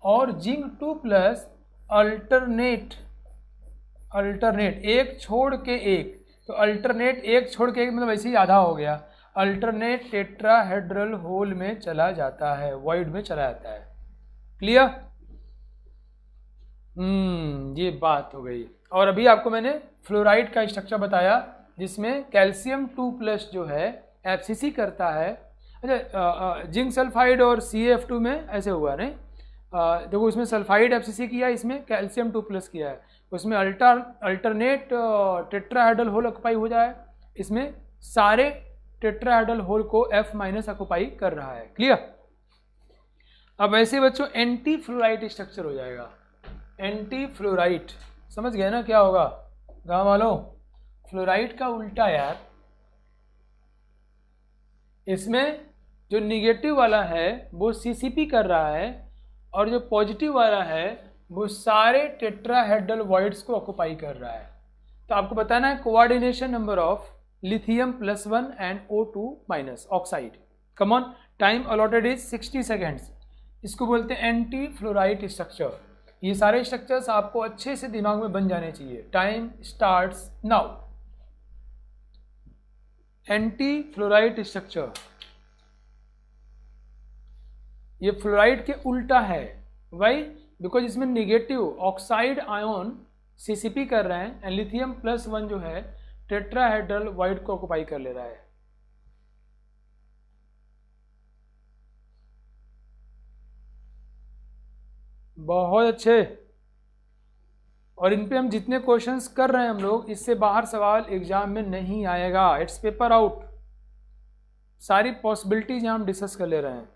और जिंक 2+ अल्टरनेट एक छोड़ के एक, तो अल्टरनेट एक छोड़ के एक मतलब वैसे ही आधा हो गया, अल्टरनेट टेट्राहेड्रल होल में चला जाता है, वॉइड में चला जाता है। क्लियर? ये बात हो गई। और अभी आपको मैंने फ्लोराइड का स्ट्रक्चर बताया जिसमें कैल्शियम 2+ जो है FCC करता है। अच्छा, जिंक सल्फाइड और CaF2 में ऐसे हुआ नहीं, देखो उसमें सल्फाइड FCC किया, इसमें कैल्शियम 2+ किया है, उसमें अल्टरनेट टेट्राहेड्रल होल ऑक्युपाई हो जाए, इसमें सारे टेट्राहेड्रल होल को F- ऑक्युपाई कर रहा है। क्लियर? अब ऐसे बच्चों एंटी फ्लोराइड स्ट्रक्चर हो जाएगा। एंटी फ्लोराइड समझ गए ना क्या होगा गाँव वालों? फ्लोराइड का उल्टा यार, इसमें जो निगेटिव वाला है वो CCP कर रहा है और जो पॉजिटिव वाला है वो सारे टेट्राहेड्रल वॉइड्स को ऑक्युपाई कर रहा है। तो आपको बताना है coordination number of lithium +1 and O2- oxide. Come on, time allotted is 60 seconds. इसको बोलते हैं एंटी फ्लोराइड स्ट्रक्चर। ये सारे स्ट्रक्चर्स आपको अच्छे से दिमाग में बन जाने चाहिए। Time starts now. Anti fluoride structure, ये फ्लोराइड के उल्टा है। वाई? बिकॉज इसमें निगेटिव ऑक्साइड आयोन CCP कर रहे हैं एंड लिथियम +1 जो है टेट्राहेड्रल वॉइड को ऑक्युपाई कर ले रहा है। बहुत अच्छे। और इन पे हम जितने क्वेश्चंस कर रहे हैं हम लोग, इससे बाहर सवाल एग्जाम में नहीं आएगा। It's paper out. सारी पॉसिबिलिटीज यहाँ हम डिस्कस कर ले रहे हैं।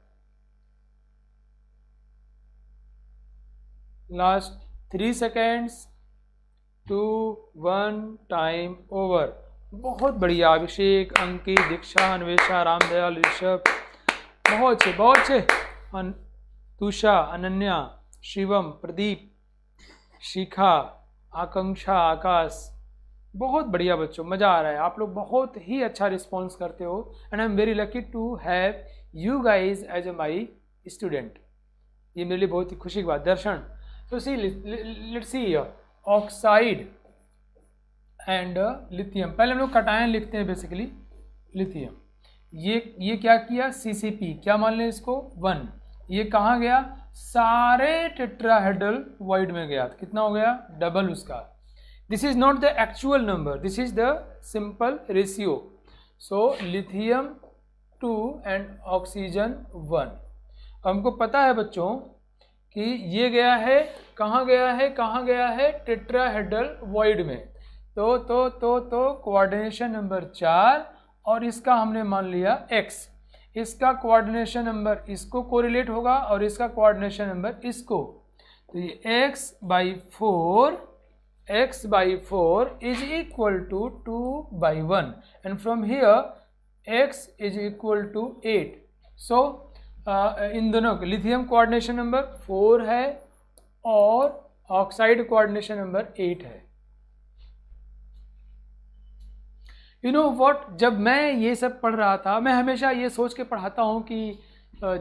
Last 3 seconds, 2, 1, time over. बहुत बढ़िया अभिषेक, अंकित, दीक्षा, अन्वेषा, रामदयाल, ऋषभ, बहुत अच्छे बहुत अच्छे। तुषा, अनन्या, शिवम, प्रदीप, शिखा, आकांक्षा, आकाश, बहुत बढ़िया बच्चों, मज़ा आ रहा है। आप लोग बहुत ही अच्छा रिस्पॉन्स करते हो and I am very lucky to have you guys as a my student. ये मेरे लिए बहुत ही खुशी की बात। दर्शन, तो see let's see oxide and lithium. पहले हम लोग कटायन लिखते हैं बेसिकली। लिथियम, ये क्या किया, CCP, क्या मान लें इसको 1। ये कहाँ गया, सारे टेट्राहेड्रल वॉइड में गया, तो कितना हो गया, डबल उसका। This is not the actual number, this is the simple ratio. So lithium 2 and oxygen 1। हमको पता है बच्चों कि ये गया है, कहाँ गया है, कहाँ गया है, टेट्राहेड्रल वॉइड में। तो कोऑर्डिनेशन नंबर 4 और इसका हमने मान लिया x। इसका कोऑर्डिनेशन नंबर इसको कोरिलेट होगा और इसका कोऑर्डिनेशन नंबर इसको। तो ये x by 4 is equal to 2/1 and from here x is equal to 8. So इन दोनों के लिथियम कोऑर्डिनेशन नंबर 4 है और ऑक्साइड कोऑर्डिनेशन नंबर 8 है। यू नो व्हाट, जब मैं ये सब पढ़ रहा था, मैं हमेशा ये सोच के पढ़ाता हूँ कि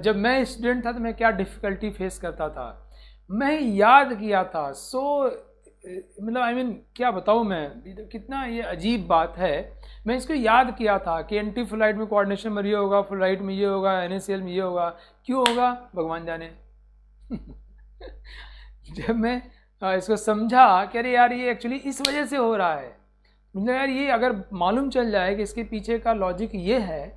जब मैं स्टूडेंट था तो मैं क्या डिफ़िकल्टी फेस करता था। मैं याद किया था, मतलब आई मीन क्या बताऊँ मैं, कितना ये अजीब बात है। मैं इसको याद किया था कि एंटी फ्लोराइड में कोऑर्डिनेशन नंबर ये होगा, फ्लोराइड में ये होगा, NaCl में ये होगा। क्यों होगा भगवान जाने। जब मैं इसको समझा कि अरे यार ये एक्चुअली इस वजह से हो रहा है, मतलब यार ये अगर मालूम चल जाए कि इसके पीछे का लॉजिक ये है,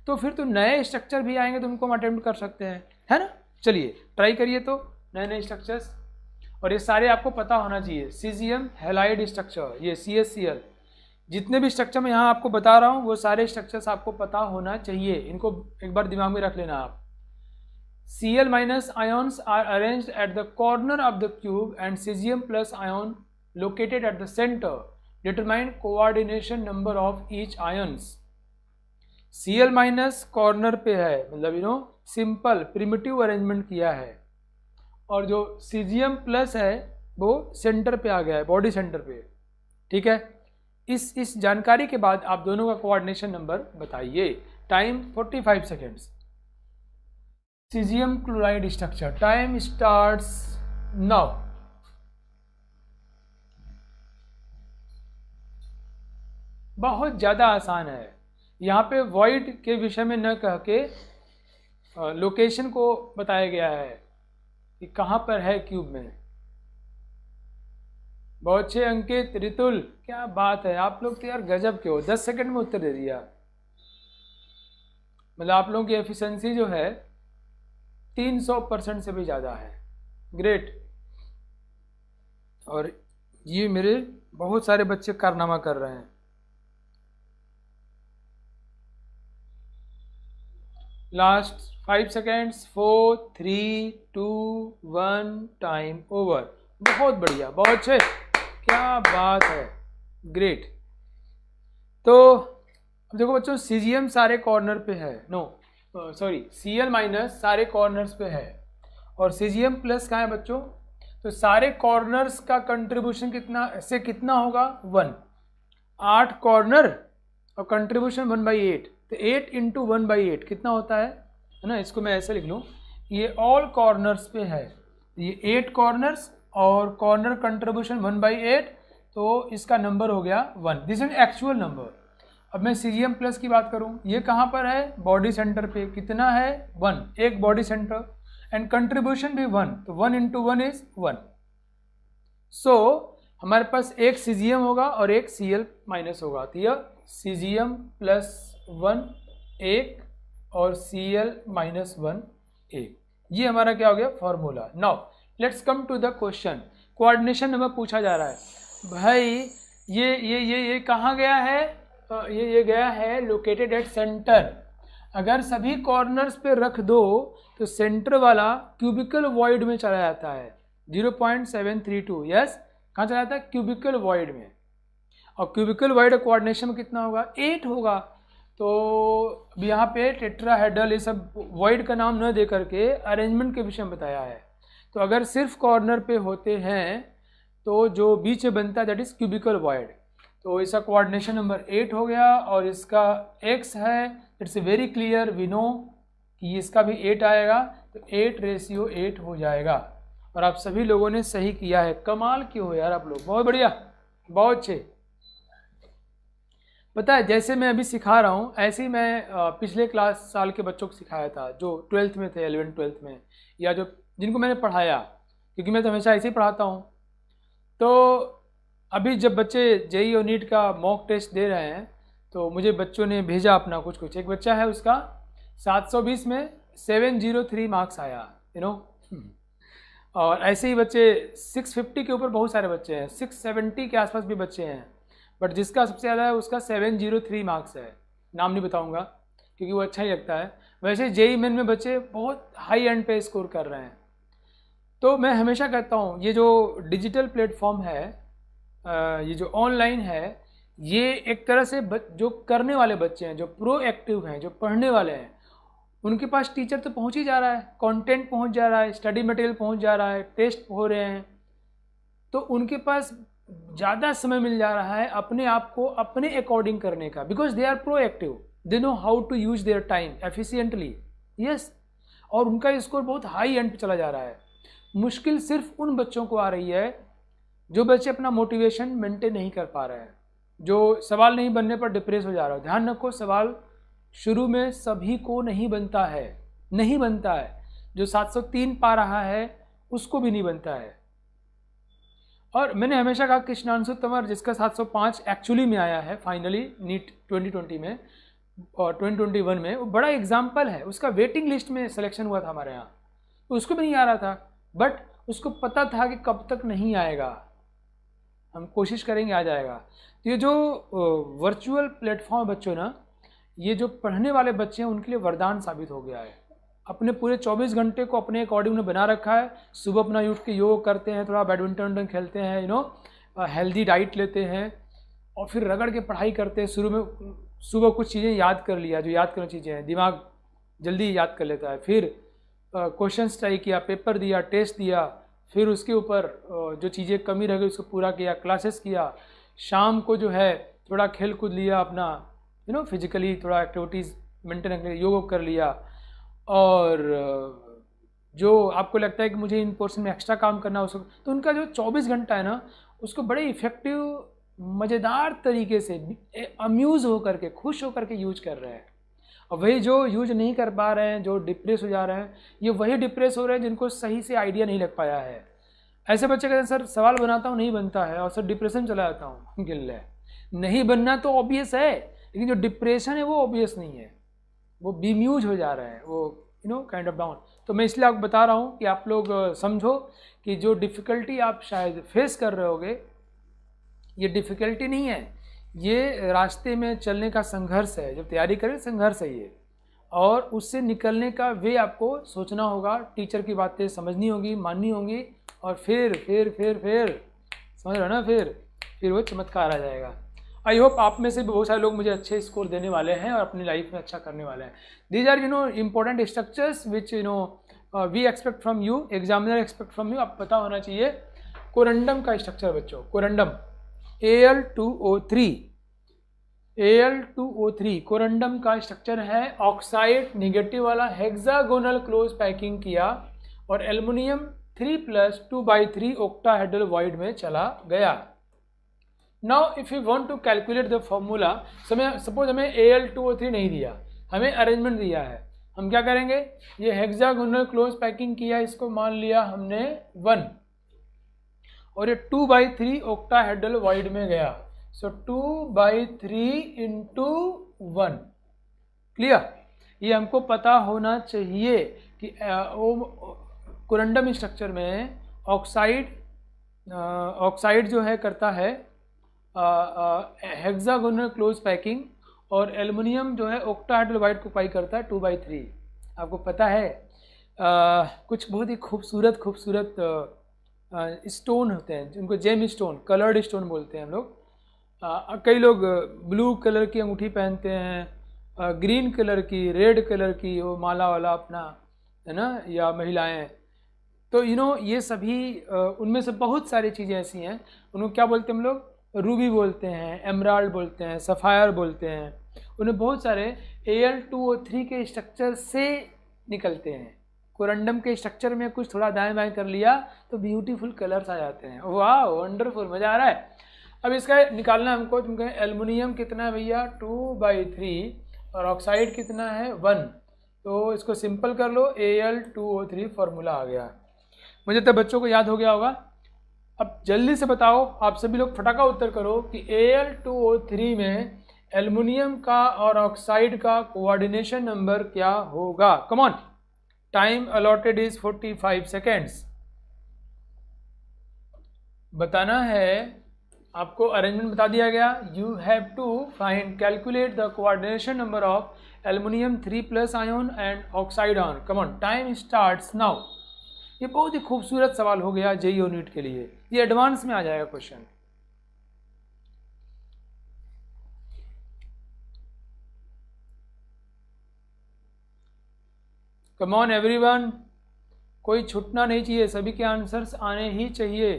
तो फिर तो नए स्ट्रक्चर भी आएंगे तो उनको हम अटेम्प्ट कर सकते हैं, है ना। चलिए ट्राई करिए तो नए नए स्ट्रक्चर्स, और ये सारे आपको पता होना चाहिए। सीजियम हैलाइड स्ट्रक्चर, ये CHCl, जितने भी स्ट्रक्चर मैं यहाँ आपको बता रहा हूँ वो सारे स्ट्रक्चर्स आपको पता होना चाहिए। इनको एक बार दिमाग में रख लेना आप। Cl- ions are arranged at the corner of the cube and Cesium+ ion located at the center determine coordination number of each ions. Cl- corner पे है, मतलब you know simple primitive arrangement किया है, और जो Cesium+ है वो centre पे आ गया है, बॉडी सेंटर पे। ठीक है, इस जानकारी के बाद आप दोनों का कोऑर्डिनेशन नंबर बताइए। Time 45 seconds. Caesium chloride structure, time starts now. बहुत ज़्यादा आसान है। यहाँ पे वॉइड के विषय में न कह के लोकेशन को बताया गया है कि कहाँ पर है क्यूब में। बहुत अच्छे अंकित, रितुल, क्या बात है, आप लोग तो यार गजब के हो, 10 सेकंड में उत्तर दे दिया। मतलब आप लोगों की एफिशिएंसी जो है 300% से भी ज़्यादा है। ग्रेट। और ये मेरे बहुत सारे बच्चे कारनामा कर रहे हैं। Last 5 seconds, 4, 3, 2, 1, time over. बहुत बढ़िया, बहुत अच्छे, क्या बात है, ग्रेट। तो अब देखो बच्चों, सीजियम सारे कॉर्नर पे है, Cl- सारे कॉर्नर्स पे है और Cesium+ कहाँ है बच्चों। तो सारे कॉर्नर्स का कंट्रीब्यूशन कितना होगा 1। 8 कॉर्नर और कंट्रीब्यूशन 1/8, तो 8 × 1/8 कितना होता है ना। इसको मैं ऐसे लिख लूँ, ये ऑल कॉर्नर्स पे है, ये 8 कॉर्नर्स और कॉर्नर कंट्रीब्यूशन 1/8, तो इसका नंबर हो गया 1। This is actual number. अब मैं Cesium+ की बात करूं, ये कहाँ पर है, बॉडी सेंटर पे। कितना है 1, एक बॉडी सेंटर, एंड कंट्रीब्यूशन भी 1, तो 1 × 1 इज 1। सो हमारे पास एक Cesium होगा और एक Cl- होगा, तो यह Cesium+1 एक और Cl-1 एक। ये हमारा क्या हो गया, formula. Now let's come to the question. Coordination number पूछा जा रहा है भाई। ये कहाँ गया है, ये गया है लोकेटेड एट सेंटर। अगर सभी कॉर्नर्स पे रख दो तो सेंटर वाला क्यूबिकल वॉइड में चला जाता है 0.732। यस, कहाँ चला जाता है? क्यूबिकल वॉइड में। और क्यूबिकल वॉइड कोऑर्डिनेशन में कितना होगा? 8 होगा। तो यहाँ पे टेट्राहेड्रल, ये सब वॉइड का नाम न दे करके अरेंजमेंट के विषय में बताया है। तो अगर सिर्फ कॉर्नर पे होते हैं तो जो बीच में बनता है दैट इज क्यूबिकल वॉइड। तो इसका कोऑर्डिनेशन नंबर 8 हो गया और इसका x है, it's very clear, we know कि इसका भी 8 आएगा, तो 8:8 हो जाएगा। और आप सभी लोगों ने सही किया है। कमाल क्यों हो यार आप लोग, बहुत बढ़िया, बहुत अच्छे। पता है जैसे मैं अभी सिखा रहा हूँ ऐसे ही मैं पिछले साल के बच्चों को सिखाया था जो 12th में थे, 11th 12th में, या जो जिनको मैंने पढ़ाया, क्योंकि मैं तो हमेशा ऐसे ही पढ़ाता हूँ। तो अभी जब बच्चे जेईई और नीट का मॉक टेस्ट दे रहे हैं तो मुझे बच्चों ने भेजा अपना कुछ। एक बच्चा है उसका 720 में 703 मार्क्स आया, यू नो। और ऐसे ही बच्चे 650 के ऊपर बहुत सारे बच्चे हैं, 670 के आसपास भी बच्चे हैं, बट जिसका सबसे ज़्यादा है उसका 703 मार्क्स है। नाम नहीं बताऊंगा क्योंकि वो अच्छा ही लगता है। वैसे जेईई मेन में बच्चे बहुत हाई एंड पे स्कोर कर रहे हैं। तो मैं हमेशा कहता हूँ ये जो डिजिटल प्लेटफॉर्म है, ये जो ऑनलाइन है, ये एक तरह से जो करने वाले बच्चे हैं, जो प्रोएक्टिव हैं, जो पढ़ने वाले हैं, उनके पास टीचर तो पहुँच ही जा रहा है, कंटेंट पहुँच जा रहा है, स्टडी मटेरियल पहुँच जा रहा है, टेस्ट हो रहे हैं, तो उनके पास ज़्यादा समय मिल जा रहा है अपने आप को अपने अकॉर्डिंग करने का, because they are proactive, they know how to use their time efficiently. Yes, और उनका स्कोर बहुत हाई एंड पे चला जा रहा है। मुश्किल सिर्फ उन बच्चों को आ रही है जो बच्चे अपना मोटिवेशन मेंटेन नहीं कर पा रहे हैं, जो सवाल नहीं बनने पर डिप्रेस हो जा रहा है। ध्यान रखो, सवाल शुरू में सभी को नहीं बनता है, नहीं बनता है। जो 703 पा रहा है उसको भी नहीं बनता है। और मैंने हमेशा कहा कृष्णांशु तंवर जिसका 705 एक्चुअली में आया है फाइनली नीट 2020 में और 2021 में, वो बड़ा एग्जाम्पल है। उसका वेटिंग लिस्ट में सिलेक्शन हुआ था हमारे यहाँ, तो उसको भी नहीं आ रहा था, बट उसको पता था कि कब तक नहीं आएगा, हम कोशिश करेंगे आ जाएगा। तो ये जो वर्चुअल प्लेटफॉर्म बच्चों ना, ये जो पढ़ने वाले बच्चे हैं उनके लिए वरदान साबित हो गया है। अपने पूरे 24 घंटे को अपने अकॉर्डिंग ने बना रखा है। सुबह अपना उठ के योग करते हैं, थोड़ा बैडमिंटन खेलते हैं, यू नो, हेल्दी डाइट लेते हैं और फिर रगड़ के पढ़ाई करते हैं। शुरू में सुबह कुछ चीज़ें याद कर लिया, जो याद करने चीज़ें हैं, दिमाग जल्दी याद कर लेता है। फिर क्वेश्चंस ट्राई किया, पेपर दिया, टेस्ट दिया, फिर उसके ऊपर जो चीज़ें कमी रह गई उसको पूरा किया, क्लासेस किया। शाम को जो है थोड़ा खेल कूद लिया, अपना यू नो फिजिकली थोड़ा एक्टिविटीज़ मेंटेन कर, योग कर लिया। और जो आपको लगता है कि मुझे इन पोर्शन में एक्स्ट्रा काम करना उसको, तो उनका जो 24 घंटा है ना, उसको बड़े इफ़ेक्टिव मज़ेदार तरीके से अम्यूज़ होकर के, खुश होकर के यूज कर रहे हैं। और वही जो यूज नहीं कर पा रहे हैं, जो डिप्रेस हो जा रहे हैं, ये वही डिप्रेस हो रहे हैं जिनको सही से आइडिया नहीं लग पाया है। ऐसे बच्चे कहते हैं सर सवाल बनाता हूँ नहीं बनता है और सर डिप्रेशन चला जाता हूँ। गिल्ले नहीं बनना तो ऑब्वियस है, लेकिन जो डिप्रेशन है वो ऑब्वियस नहीं है, वो बीम्यूज हो जा रहे हैं, वो you know kind of down. तो मैं इसलिए आपको बता रहा हूँ कि आप लोग समझो कि जो डिफ़िकल्टी आप शायद फेस कर रहे होगे, ये डिफ़िकल्टी नहीं है, ये रास्ते में चलने का संघर्ष है। जब तैयारी करें संघर्ष है ये, और उससे निकलने का वे आपको सोचना होगा, टीचर की बातें समझनी होगी, माननी होगी, और फिर समझ रहे हो ना, फिर वो चमत्कार आ जाएगा। आई होप आप में से भी बहुत सारे लोग मुझे अच्छे स्कोर देने वाले हैं और अपनी लाइफ में अच्छा करने वाले हैं। These are you know important structures which you know we expect from you, examiner expect from you. आप पता होना चाहिए कोरंडम का स्ट्रक्चर बच्चों, कोरंडम Al2O3 कोरंडम का स्ट्रक्चर है। ऑक्साइड नेगेटिव वाला हेक्सागोनल क्लोज पैकिंग किया और एल्युमिनियम 3+2/3 ऑक्टाहेड्रल वॉइड में चला गया। Now if you want to calculate the formula, suppose हमें Al2O3 नहीं दिया, हमें अरेंजमेंट दिया है, हम क्या करेंगे, ये हेक्सागोनल क्लोज पैकिंग किया, इसको मान लिया हमने 1, और ये 2/3 ऑक्टाहेड्रल वॉइड में गया। सो 2/3 × 1, क्लियर। ये हमको पता होना चाहिए कि कोरंडम स्ट्रक्चर में ऑक्साइड जो है करता है हेक्सागोनल क्लोज पैकिंग, और एल्युमिनियम जो है ऑक्टाहेड्रल को ऑक्यूपाई करता है 2/3। आपको पता है कुछ बहुत ही खूबसूरत स्टोन होते हैं जिनको जेम स्टोन, कलर्ड स्टोन बोलते हैं हम लोग। कई लोग ब्लू कलर की अंगूठी पहनते हैं, ग्रीन कलर की, रेड कलर की, वो माला वाला अपना, है ना, या महिलाएं। तो ये सभी उनमें से बहुत सारी चीज़ें ऐसी हैं, उनको क्या बोलते हैं हम लोग? रूबी बोलते हैं, एमराल्ड बोलते हैं, सफ़ायर बोलते हैं। उन्हें बहुत सारे Al2O3 के स्ट्रक्चर से निकलते हैं। कोरंडम के स्ट्रक्चर में कुछ थोड़ा दाएं बाएं कर लिया तो ब्यूटीफुल कलर्स आ जाते हैं। वाह, वंडरफुल, मज़ा आ रहा है। अब इसका निकालना हमको, तुम कहें एल्युमिनियम कितना है भैया? 2/3 और ऑक्साइड कितना है? 1। तो इसको सिंपल कर लो, Al2O3 फॉर्मूला आ गया। मुझे तो बच्चों को याद हो गया होगा। अब जल्दी से बताओ, आप सभी लोग फटाका उत्तर करो कि Al2O3 में एल्युमिनियम का और ऑक्साइड का कोऑर्डिनेशन नंबर क्या होगा? Come on, time allotted is 45 seconds. बताना है आपको। अरेंजमेंट बता दिया गया। You have to calculate the coordination number of aluminium 3+ ion and oxide ion. Come on, time starts now. ये बहुत ही खूबसूरत सवाल हो गया जेईई नीट के लिए। ये एडवांस में आ जाएगा क्वेश्चन। कम ऑन एवरीवन, कोई छूटना नहीं चाहिए, सभी के आंसर्स आने ही चाहिए।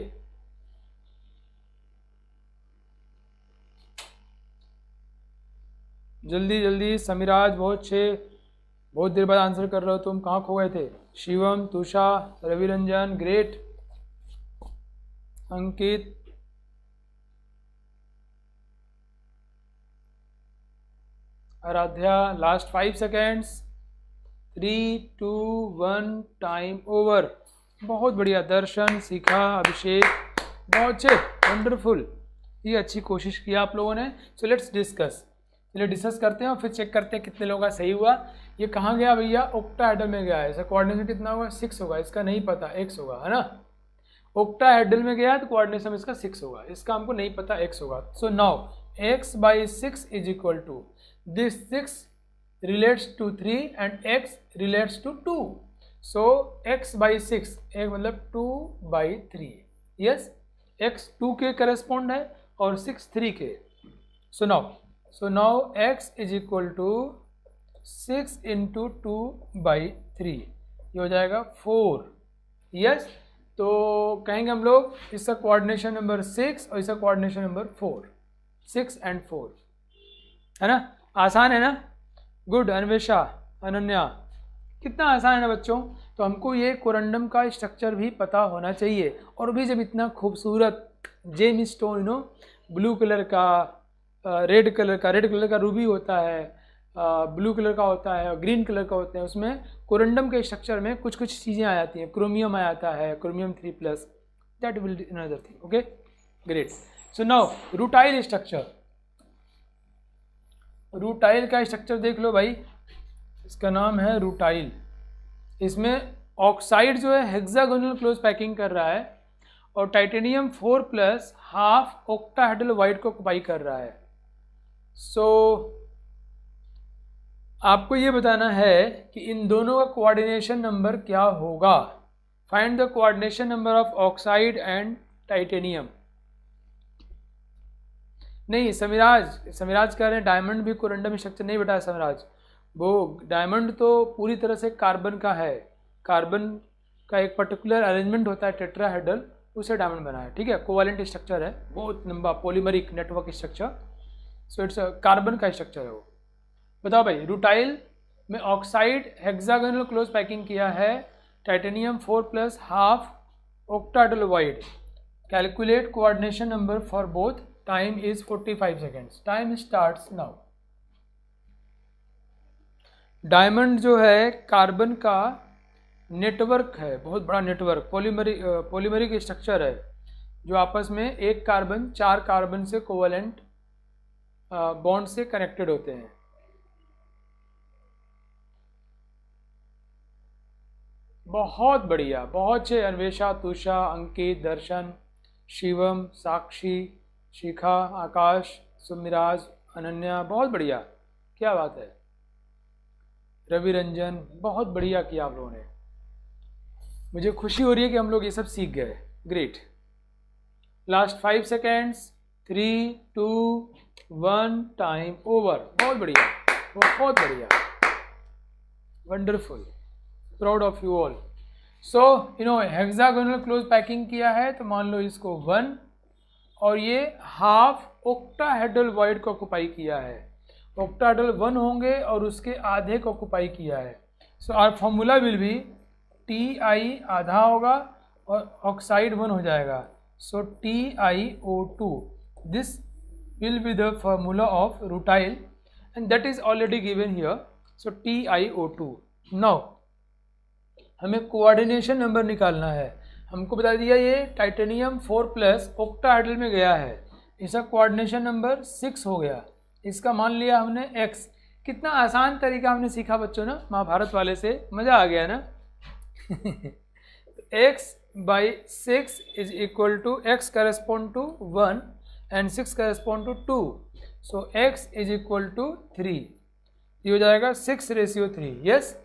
जल्दी जल्दी। समीराज बहुत देर बाद आंसर कर रहे हो तुम, कहाँ खो गए थे? Shivam, Tusha, Raviranjan, great. Ankit, Aaradhya, last 5 seconds. 3, 2, 1, time over. बहुत बढ़िया। दर्शन, शिखा, अभिषेक, बहुत अच्छे, वंडरफुल। ये अच्छी कोशिश किया आप लोगों ने। So let's discuss. चलिए डिस्कस करते हैं और फिर चेक करते हैं कितने लोगों का सही हुआ। ये कहाँ गया भैया? ऑक्टाहेड्रल में गया है। इसका कोऑर्डिनेशन कितना होगा? 6 होगा। इसका नहीं पता, x होगा, है ना। ऑक्टाहेड्रल में गया तो कोऑर्डिनेशन इसका 6 होगा। इसका हमको नहीं पता, x होगा। So now x/6 is equal to this 6 relates to 3 and x relates to 2. So x/6, एक मतलब 2/3। yes, x 2 के करेस्पॉन्ड है और 6 3 के। so now x is equal to 6 into 2/3, ये हो जाएगा 4। yes, तो कहेंगे हम लोग इसका कोऑर्डिनेशन नंबर 6 और इसका कोऑर्डिनेशन नंबर 4, 6 and 4, है ना। आसान है ना? गुड। अन्वेषा, अनन्या, कितना आसान है ना बच्चों। तो हमको ये कोरंडम का स्ट्रक्चर भी पता होना चाहिए, और भी जब इतना खूबसूरत जेम स्टोन, ब्लू कलर का, रेड कलर का रूबी होता है, ब्लू कलर का होता है और ग्रीन कलर का होते हैं। उसमें कोरंडम के स्ट्रक्चर में कुछ चीज़ें आ जाती हैं। क्रोमियम आ जाता है, chromium 3+, that will another thing. Okay, great. So now rutile structure. Rutile का स्ट्रक्चर देख लो भाई, इसका नाम है रूटाइल। इसमें ऑक्साइड जो है हेक्सागोनल क्लोज पैकिंग कर रहा है और टाइटेनियम 4+ हाफ ऑक्टाहेड्रल वाइड को ऑक्यूपाई कर रहा है। सो आपको ये बताना है कि इन दोनों का कोऑर्डिनेशन नंबर क्या होगा। Find the coordination number of oxide and titanium. नहीं, समीराज कह रहे हैं डायमंड भी कोरंडम स्ट्रक्चर नहीं बेटा समीराज। वो डायमंड तो पूरी तरह से कार्बन का है। कार्बन का एक पर्टिकुलर अरेंजमेंट होता है टेट्राहेड्रल, उसे डायमंड बना है। ठीक है, कोवैलेंट स्ट्रक्चर है, बहुत लंबा polymeric network structure. So it's carbon का स्ट्रक्चर है वो। बताओ भाई, रूटाइल में ऑक्साइड हेक्सागोनल क्लोज पैकिंग किया है, titanium 4+ half octahedral wide. Calculate coordination number for both. Time is 45 seconds. Time starts now. Diamond जो है कार्बन का नेटवर्क है, बहुत बड़ा नेटवर्क, पॉलीमरिक स्ट्रक्चर है, जो आपस में एक कार्बन 4 कार्बन से कोवैलेंट बॉन्ड से कनेक्टेड होते हैं। बहुत बढ़िया, बहुत अच्छे। अन्वेषा, तुषा, अंकित, दर्शन, शिवम, साक्षी, शिखा, आकाश, सुमिराज, अनन्या, बहुत बढ़िया। क्या बात है रवि रंजन, बहुत बढ़िया किया आप लोगों ने। मुझे खुशी हो रही है कि हम लोग ये सब सीख गए। Great. Last 5 seconds, 3, 2, 1, time over. बहुत बढ़िया, बहुत बढ़िया, wonderful, proud of you all. So hexagonal close packing किया है तो मान लो इसको 1, और ये हाफ ऑक्टाहेड्रल वॉइड को ऑक्युपाई किया है। ऑक्टाहेड्रल 1 होंगे और उसके आधे को ऑक्युपाई किया है। So our formula will be Ti आधा होगा और ऑक्साइड 1 हो जाएगा। So TiO2, this will be the formula of rutile and that is already given here. So TiO2. Now हमें कोऑर्डिनेशन नंबर निकालना है। हमको बता दिया ये टाइटेनियम 4+ ऑक्टाहेड्रल में गया है, इसका कोऑर्डिनेशन नंबर 6 हो गया। इसका मान लिया हमने x। कितना आसान तरीका हमने सीखा बच्चों ना, महाभारत वाले से मज़ा आ गया ना। x/6 is equal to x correspond to 1 and 6 correspond to 2. So x is equal to 3. ये हो जाएगा 6:3। यस।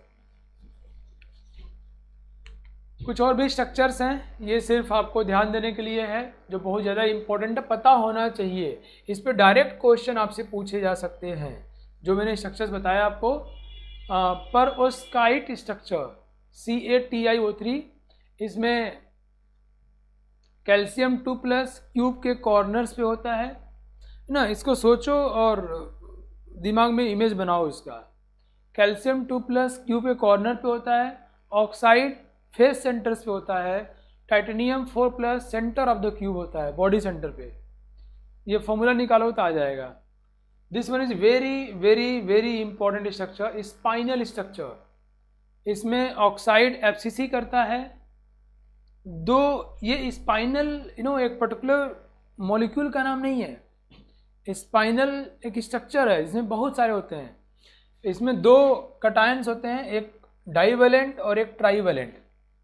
कुछ और भी स्ट्रक्चर्स हैं, ये सिर्फ आपको ध्यान देने के लिए है, जो बहुत ज़्यादा इंपॉर्टेंट है, पता होना चाहिए। इस पर डायरेक्ट क्वेश्चन आपसे पूछे जा सकते हैं। जो मैंने स्ट्रक्चर्स बताया आपको, पेरोव्स्काइट स्ट्रक्चर CaTiO3, इसमें कैल्शियम 2+ क्यूब के कॉर्नर्स पे होता है ना। इसको सोचो और दिमाग में इमेज बनाओ इसका। कैल्शियम 2+ क्यूब के कॉर्नर पे होता है, ऑक्साइड फेस सेंटर्स पे होता है, titanium 4+ centre of the cube होता है, बॉडी सेंटर पे। ये फॉर्मूला निकालो तो आ जाएगा। This one is very very very important structure, spinal structure. इसमें ऑक्साइड FCC करता है। दो ये स्पाइनल एक पर्टिकुलर मॉलिक्यूल का नाम नहीं है, स्पाइनल एक स्ट्रक्चर है, इसमें बहुत सारे होते हैं। इसमें 2 कटायंस होते हैं, एक डाइवेलेंट और एक trivalent.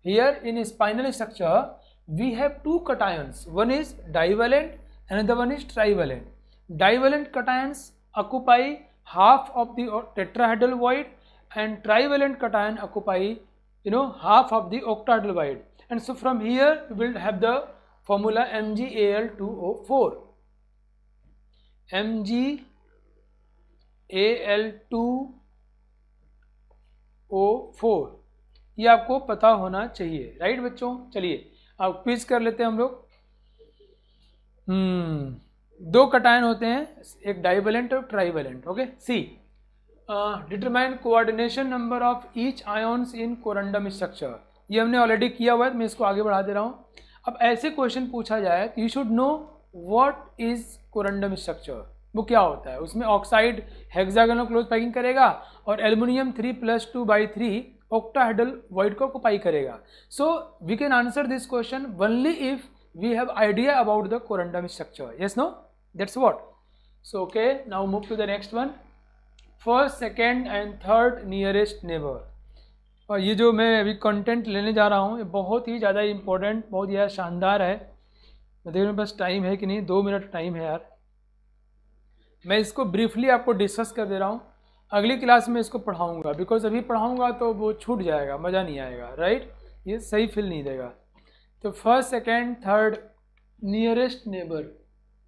Here in spinel structure we have 2 cations, one is divalent, another one is trivalent. Divalent cations occupy half of the tetrahedral void and trivalent cation occupy half of the octahedral void. And so from here we will have the formula MgAl2O4. MgAl2O4, ये आपको पता होना चाहिए, right बच्चों। चलिए अब quiz कर लेते हैं हम लोग। 2 कटायन होते हैं, एक डाइवेलेंट और trivalent. Okay. See, determine coordination number of each ions in corundum structure. ये हमने ऑलरेडी किया हुआ है, मैं इसको आगे बढ़ा दे रहा हूँ। अब ऐसे क्वेश्चन पूछा जाए तो you should know what is corundum structure, वो क्या होता है। उसमें ऑक्साइड हेक्सागोनल क्लोज पैकिंग करेगा और एल्युमिनियम 3+2/3 octahedral void को ऑक्युपाई करेगा। So we can answer this question only if we have idea about the corundum structure. Yes, no, that's what. So okay, now move to the next one. First, second and third nearest neighbour. और ये जो मैं अभी content लेने जा रहा हूँ ये बहुत ही ज़्यादा इंपॉर्टेंट, बहुत ही शानदार है। मैं देख रहा हूँ बस टाइम है कि नहीं, 2 मिनट टाइम है यार। मैं इसको ब्रीफली आपको डिस्कस कर दे रहा हूँ, अगली क्लास में इसको पढ़ाऊँगा, बिकॉज अभी पढ़ाऊँगा तो वो छूट जाएगा, मज़ा नहीं आएगा, राइट। ये सही फील नहीं देगा। तो first, second, third nearest neighbour,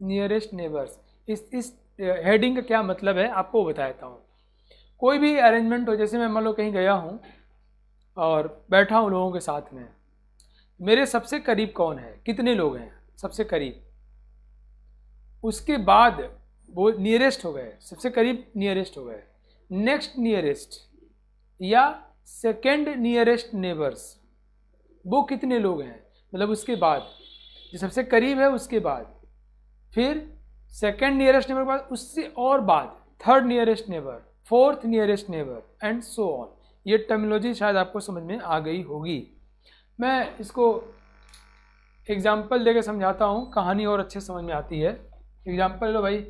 nearest neighbours, इस हेडिंग का क्या मतलब है आपको बताता हूँ। कोई भी अरेंजमेंट हो, जैसे मैं मान लो कहीं गया हूँ और बैठा हूँ लोगों के साथ में, मेरे सबसे करीब कौन है, कितने लोग हैं सबसे करीब, उसके बाद वो नियरेस्ट हो गए, सबसे करीब नियरेस्ट हो गए। नेक्स्ट नियरेस्ट या सेकेंड नियरेस्ट नेबर्स, वो कितने लोग हैं, मतलब उसके बाद जो सबसे करीब है उसके बाद, फिर सेकेंड नियरेस्ट नेबर के बाद, उससे और बाद third nearest neighbour, fourth nearest neighbour and so on. ये टर्मिनोलॉजी शायद आपको समझ में आ गई होगी। मैं इसको एग्जाम्पल देकर समझाता हूँ, कहानी और अच्छे समझ में आती है। एग्जाम्पल लो भाई,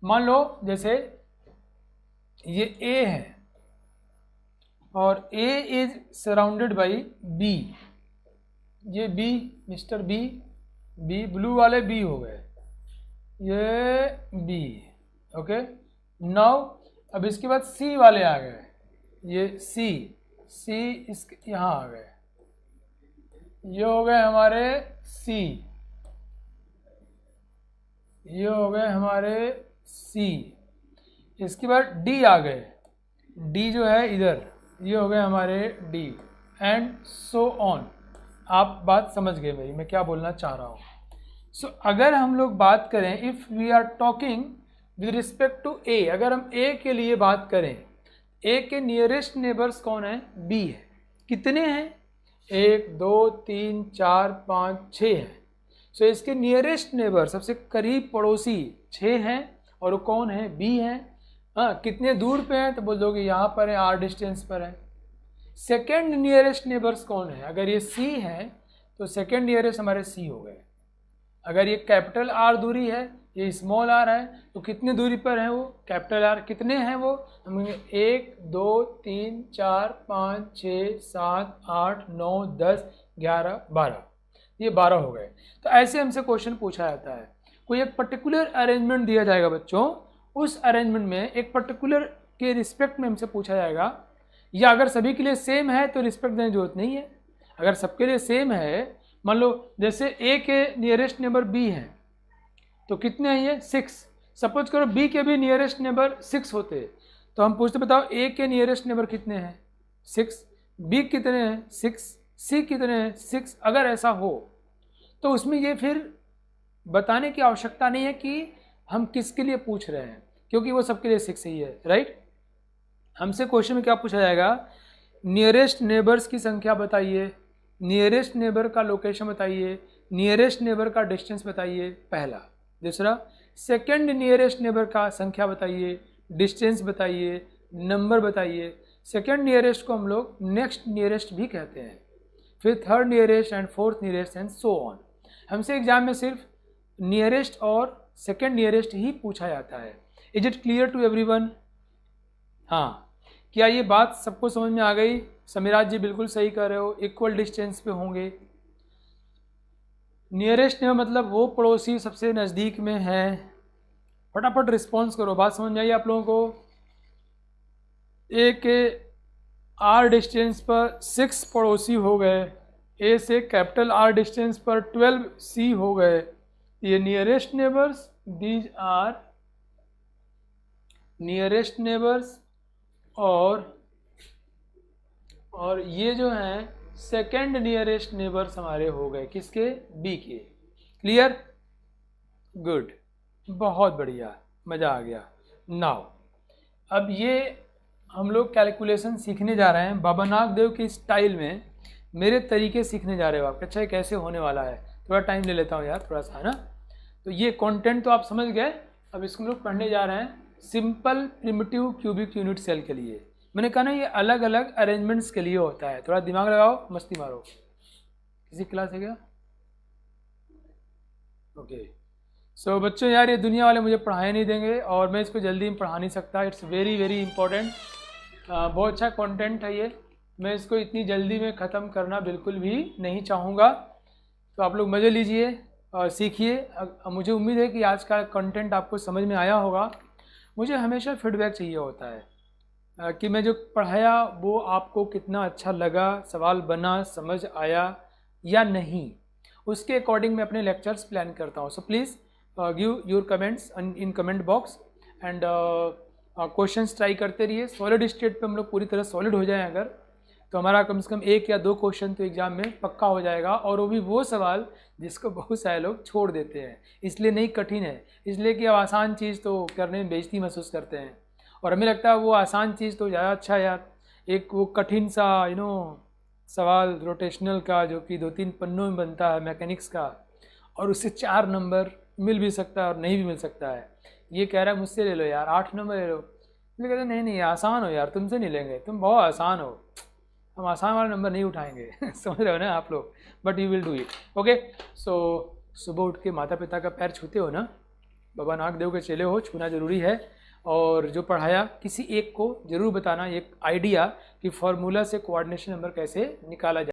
मान लो जैसे ये A है और A is surrounded by B, ये B, मिस्टर B, ब्लू वाले B हो गए, ये B, ओके। नाउ अब इसके बाद सी वाले आ गए, ये सी इसके यहाँ आ गए, ये हो गए हमारे सी, ये हो गए हमारे सी। इसके बाद डी आ गए, डी जो है इधर, ये हो गए हमारे डी, एंड सो ऑन। आप बात समझ गए मेरी, मैं क्या बोलना चाह रहा हूँ। सो अगर हम लोग बात करें, if we are talking with respect to A, अगर हम ए के लिए बात करें, ए के नियरेस्ट नेबर्स कौन है? बी है। कितने हैं? 1 2 3 4 5 6 हैं। सो इसके नियरेस्ट नेबर, सबसे करीब पड़ोसी 6 हैं, और वो कौन है? बी है। हाँ, कितने दूर पे हैं? तो बोल दोगे यहाँ पर है, आर डिस्टेंस पर है। सेकेंड नियरेस्ट नेबर्स कौन है? अगर ये सी है तो सेकेंड नियरेस्ट हमारे सी हो गए। अगर ये कैपिटल आर दूरी है, ये स्मॉल आर है, तो कितने दूरी पर है वो? Capital R. कितने हैं वो? हम 1 2 3 4 5 6 7 8 9 10 11 12, ये 12 हो गए। तो ऐसे हमसे क्वेश्चन पूछा जाता है। कोई एक पर्टिकुलर अरेंजमेंट दिया जाएगा बच्चों, उस अरेंजमेंट में एक पर्टिकुलर के रिस्पेक्ट में हमसे पूछा जाएगा, या अगर सभी के लिए सेम है तो रिस्पेक्ट देने की जरूरत नहीं है। अगर सबके लिए सेम है, मान लो जैसे ए के नियरेस्ट नेबर बी हैं, तो कितने हैं ये? 6। सपोज करो बी के भी नियरेस्ट नेबर 6 होते, तो हम पूछते बताओ ए के नियरेस्ट नेबर कितने हैं? 6। बी कितने हैं? 6। सी कितने हैं? 6। अगर ऐसा हो तो उसमें ये फिर बताने की आवश्यकता नहीं है कि हम किसके लिए पूछ रहे हैं, क्योंकि वो सबके लिए 6 ही है, राइट। हमसे क्वेश्चन में क्या पूछा जाएगा? नियरेस्ट नेबर्स की संख्या बताइए, नियरेस्ट नेबर का लोकेशन बताइए, नियरेस्ट नेबर का डिस्टेंस बताइए, पहला। दूसरा, सेकंड नियरेस्ट नेबर का संख्या बताइए, डिस्टेंस बताइए, नंबर बताइए। सेकंड नियरेस्ट को हम लोग नेक्स्ट नियरेस्ट भी कहते हैं, फिर third nearest and fourth nearest and so on. हमसे एग्जाम में सिर्फ नियरेस्ट और सेकंड नियरेस्ट ही पूछा जाता है। Is it clear to everyone? हाँ, क्या ये बात सबको समझ में आ गई? समीराज जी बिल्कुल सही कर रहे हो, इक्वल डिस्टेंस पे होंगे। नियरेस्ट नेबर मतलब वो पड़ोसी सबसे नज़दीक में है। फटाफट रिस्पॉन्स करो, बात समझ में आई आप लोगों को? ए के आर डिस्टेंस पर 6 पड़ोसी हो गए, ए से कैपिटल आर डिस्टेंस पर 12 सी हो गए। ये nearest neighbours, these are nearest neighbours, और ये जो हैं सेकंड नियरेस्ट नेबर्स हमारे हो गए, किसके? बी के। क्लियर? गुड, बहुत बढ़िया, मज़ा आ गया। नाउ अब ये हम लोग कैलकुलेशन सीखने जा रहे हैं, बाबा नागदेव की स्टाइल में, मेरे तरीके सीखने जा रहे हो आप। अच्छा, ये कैसे होने वाला है? थोड़ा टाइम ले लेता हूँ यार, थोड़ा सा, है ना। तो ये कंटेंट तो आप समझ गए। अब इसको हम लोग पढ़ने जा रहे हैं simple primitive cubic unit cell के लिए। मैंने कहा ना, ये अलग अलग अरेंजमेंट्स के लिए होता है। थोड़ा दिमाग लगाओ, मस्ती मारो। किसी क्लास है क्या? ओके। सो बच्चों यार, ये दुनिया वाले मुझे पढ़ाए नहीं देंगे, और मैं इसको जल्दी में पढ़ा नहीं सकता। It's very very important. बहुत अच्छा कंटेंट है ये, मैं इसको इतनी जल्दी में ख़त्म करना बिल्कुल भी नहीं चाहूँगा। तो आप लोग मज़े लीजिए और सीखिए। मुझे उम्मीद है कि आज का कंटेंट आपको समझ में आया होगा। मुझे हमेशा फीडबैक चाहिए होता है कि मैं जो पढ़ाया वो आपको कितना अच्छा लगा, सवाल बना, समझ आया या नहीं। उसके अकॉर्डिंग मैं अपने लेक्चर्स प्लान करता हूँ। So please give your comments in comment box, and questions try करते रहिए। सॉलिड स्टेट पे हम लोग पूरी तरह सॉलिड हो जाएं अगर, तो हमारा कम से कम 1 या 2 क्वेश्चन तो एग्जाम में पक्का हो जाएगा, और वो भी वो सवाल जिसको बहुत सारे लोग छोड़ देते हैं। इसलिए नहीं कठिन है, इसलिए कि अब आसान चीज़ तो करने में बेइज्जती महसूस करते हैं, और हमें लगता है वो आसान चीज़ तो ज़्यादा अच्छा है यार। एक वो कठिन सा सवाल रोटेशनल का, जो कि 2-3 पन्नों में बनता है मैकेनिक्स का, और उससे 4 नंबर मिल भी सकता है और नहीं भी मिल सकता है। ये कह रहा है मुझसे ले लो यार 8 नंबर ले लो, मैं कहते नहीं आसान हो यार, तुमसे नहीं लेंगे, तुम बहुत आसान हो, हम आसान वाला नंबर नहीं उठाएंगे समझ रहे हो ना आप लोग, but you will do it. Okay. So सुबह उठ के माता पिता का पैर छूते हो ना, बाबा नागदेव के चेले हो, छूना ज़रूरी है। और जो पढ़ाया किसी एक को ज़रूर बताना एक आइडिया कि फार्मूला से कोऑर्डिनेशन नंबर कैसे निकाला जाए।